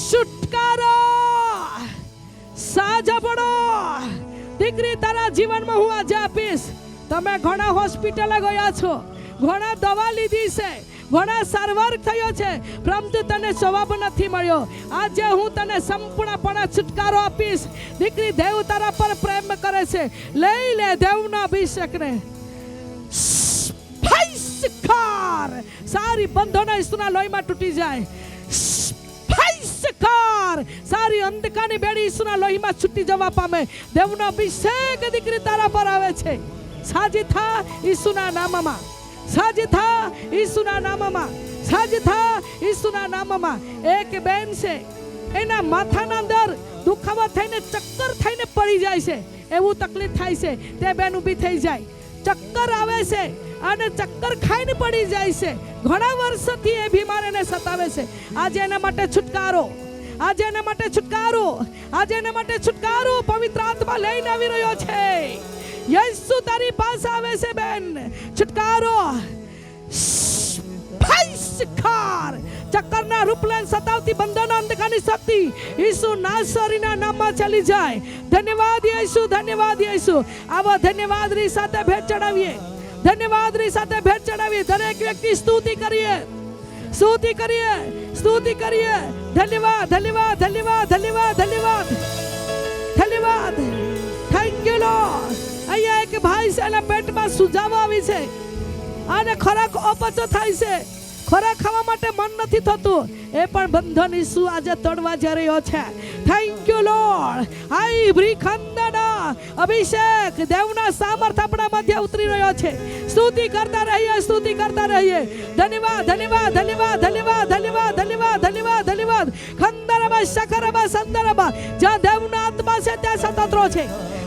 છુટકારો, સાજાપણો. દીકરી, તારા જીવનમાં હું આજે આપીશ. તમે ઘણા હોસ્પિટલે ગયા છો, ઘણા દવા લીધી છે, ઘણા સારવાર થયો છે, પરંતુ તને જવાબ નથી મળ્યો. આજે હું તને સંપૂર્ણપણે છુટકારો આપીશ. દીકરી, દેવ તારા પર પ્રેમ કરે છે. લઈ લે દેવના અભિષેકને. સારી બંધનો ઈસુના લોહીમાં તૂટી જાય. સારી અંધકારની બેડી ઈસુના લોહીમાં છૂટી જવા પામે. દેવનો અભિષેક દીકરી તારા પર આવે છે. સાજી થા ઈસુના નામમાં. સાજી થા ઈસુના નામમાં. સાજી થા ઈસુના નામમાં. એક બેન છે, એના માથાના અંદર દુખાવો થઈને ચક્કર થઈને પડી જાય છે. એવું તકલીફ થાય છે. તે બેન ઊભી થઈ જાય. ચક્કર આવે છે અને ચક્કર ખાઈને પડી જાય છે. ઘણા વર્ષોથી એ બીમાર એને સતાવે છે. આજે એના માટે છુટકારો. આજે એના માટે છુટકારો. આજે એના માટે છુટકારો પવિત્ર આત્મા લઈને આવી રહ્યો છે. યેસુ તારી પાસે આવે છે બેન. છુટકારો. ચક્કરના રૂપ લઈને સતાવતી બંધનો અંધકારની શક્તિ ઈસુ નાસરીના નામમાં ચાલી જાય. ધન્યવાદ યેસુ. ધન્યવાદ યેસુ. આવો ધન્યવાદની સાથે ભેટ ચડાવીએ. ધન્યવાદની સાથે ભેટ ચડાવીએ. દરેક વ્યક્તિ સ્તુતિ કરીએ. સ્તુતિ કરીએ. સ્તુતિ કરીએ. ધન્યવાદ, ધન્યવાદ, ધન્યવાદ, ધન્યવાદ, ધન્યવાદ, ધન્યવાદ. Thank you lord. અહીંયા એક ભાઈ છે, એના પેટમાં સુજાવો આવી છે અને ખોરાક અપચો થાય છે. ખોરાક ખાવા માટે મન નથી થતું. એ પણ બંધન ઈસુ આજે તોડવા જઈ રહ્યો છે. Thank you Lord. આઈ બ્રિખંદના અભિષેક દેવના સામર્થ આપણા મધ્ય ઉતરી રહ્યો છે. સ્તુતિ કરતા રહીએ. સ્તુતિ કરતા રહીએ. ધન્યવાદ, ધન્યવાદ, ધન્યવાદ, ધન્યવાદ, ધન્યવાદ, ધન્યવાદ, ધન્યવાદ, ધન્યવાદ. ખંદરમાં શકરમાં સંદરમાં. જ્યાં દેવના આત્મા છે ત્યાં સ્વતંત્રો છે.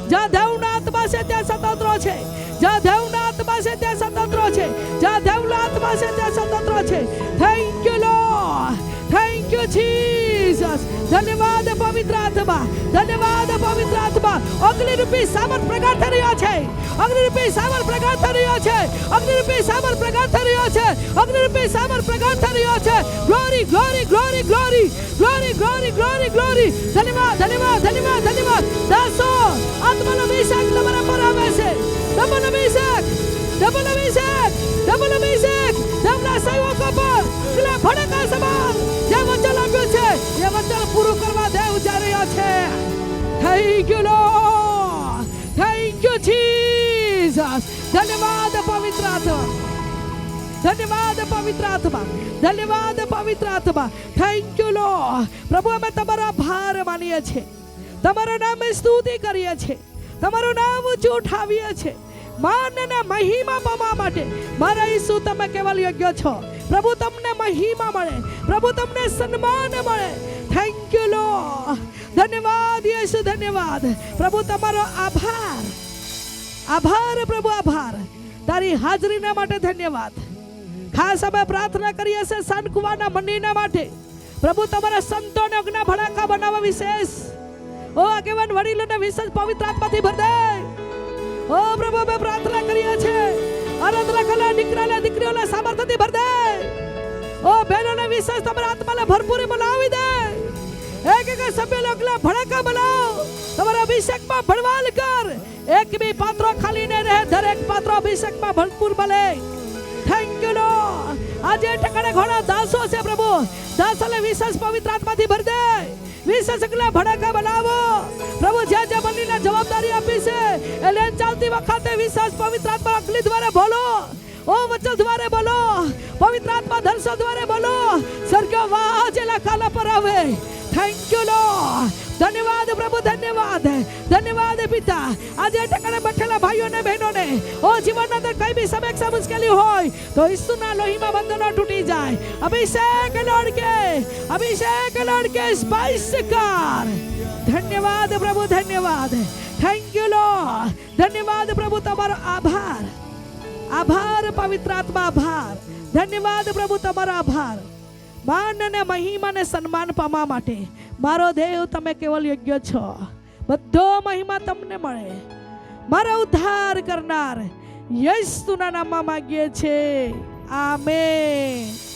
જ્યાં દેવના આત્મા છે ત્યાં સ્વતંત્રો છે. જ્યાં દેવના આત્મા છે ત્યાં સ્વતંત્રો છે. જ્યાં દેવના આત્મા છે ત્યાં સ્વતંત્રો છે. Thank you Lord. Thank you Jesus. ધન્યવાદ પવિત્ર આત્મા. ધન્યવાદ પવિત્ર આત્મા. અગ્નિરૂપી સામર્થ પ્રગટ થઈ રહ્યો છે. અગ્નિરૂપી સામર્થ પ્રગટ થઈ રહ્યો છે. અગ્નિરૂપી સામર્થ પ્રગટ થઈ રહ્યો છે. અગ્નિરૂપી સામર્થ પ્રગટ થઈ રહ્યો છે. Glory, glory, glory, glory, glory, glory, glory, glory. ધન્યવાદ, ધન્યવાદ, ધન્યવાદ, ધન્યવાદ. દાસો, આત્માનો અભિષેક તમારા પર આવે છે. ડબલ અભિષેક, ડબલ અભિષેક, ડબલ અભિષેક. દેવના સેવકો પર એટલે ભડકા સમાન જે વચન આપ્યું છે એ વચન પૂરું કરવા દેવ જઈ રહ્યો છે. Thank you Lord. Thank you Jesus. ધન્યવાદ પવિત્ર આત્મા. ધન્યવાદ પવિત્ર આત્મા, ધન્યવાદ પવિત્ર આત્મા. Thank you lord. પ્રભુ અમે તમારો આભાર માનીએ છીએ, તમારા નામે સ્તુતિ કરીએ છીએ, તમારું નામ ઊંચું ઉઠાવીએ છીએ. માન અને મહિમા પામવા માટે મારા ઈસુ તમે કેવલ યોગ્ય છો. પ્રભુ તમને મહિમા મળે, પ્રભુ તમને સન્માન મળે. Thank you lord. ધન્યવાદ યેસુ, ધન્યવાદ પ્રભુ, તમારો આભાર, આભાર પ્રભુ, આભાર. તારી હાજરીના માટે ધન્યવાદ. ખાસ અમે પ્રાર્થના કરીએ છીએ સાનકુવાના મંદિરના માટે. પ્રભુ તમારા સંતોને અગ્નિ ભડાકા બનાવવા વિશેષ, ઓ આગેવાન વડીલોને વિશેષ પવિત્ર આત્માથી ભર દે. ઓ પ્રભુ અમે પ્રાર્થના કરીએ છીએ આરાધના કલા દીકરાને દીકરીઓને સામર્થ્યથી ભર દે. ઓ બહેનોને વિશેષ તમારા આત્માને ભરપૂરી બનાવી દે. એક એક સભ્ય લોકોને ભડાકા બનાવ, તમારા અભિષેકમાં ભળવાલ કર. એક બી પાત્રો ખાલી ન રહે, દરેક પાત્રો અભિષેકમાં ભરપૂર બને. Thank you lord. આજે ઠકાણે ઘણા દાસો છે પ્રભુ, દાસોને વિશેષ પવિત્ર આત્માથી ભર દે. વિશેષ અગલા ભડાકા બનાવો પ્રભુ. જ્યાં જ્યાં બનીને જવાબદારી આપી છે એટલે ચાલતી વખતે વિશેષ પવિત્ર આત્મા અગલી દ્વારે બોલો, ઓ વચન દ્વારે બોલો, પવિત્ર આત્મા દર્શન દ્વારે બોલો. સ્વર્ગ વાજેલા કાલા પર આવે. Thank you lord. ધન્યવાદ પ્રભુ, ધન્યવાદ, ધન્યવાદ પિતા. આજે ઠકાણે બેઠેલા ભાઈઓ અને બહેનોને ઓ જીવનના અંદર કઈ બી સમસ્યા મુશ્કેલી હોય તો ઈસુના લોહીમાં બંધનો તૂટી જાય. અભિષેક લડકે, અભિષેક લડકે સ્પાઇસ કર. ધન્યવાદ પ્રભુ, ધન્યવાદ. Thank you lord. ધન્યવાદ પ્રભુ, તમારો આભાર, આભાર પવિત્ર આત્મા, આભાર. ધન્યવાદ પ્રભુ, તમારો આભાર. માન અને મહિમા અને સન્માન પામવા માટે મારો દેવ તમે કેવલ યોગ્ય છો. બધો મહિમા તમને મળે. મારા ઉદ્ધાર કરનાર યેસુના નામમાં માંગીએ છીએ. આમેન.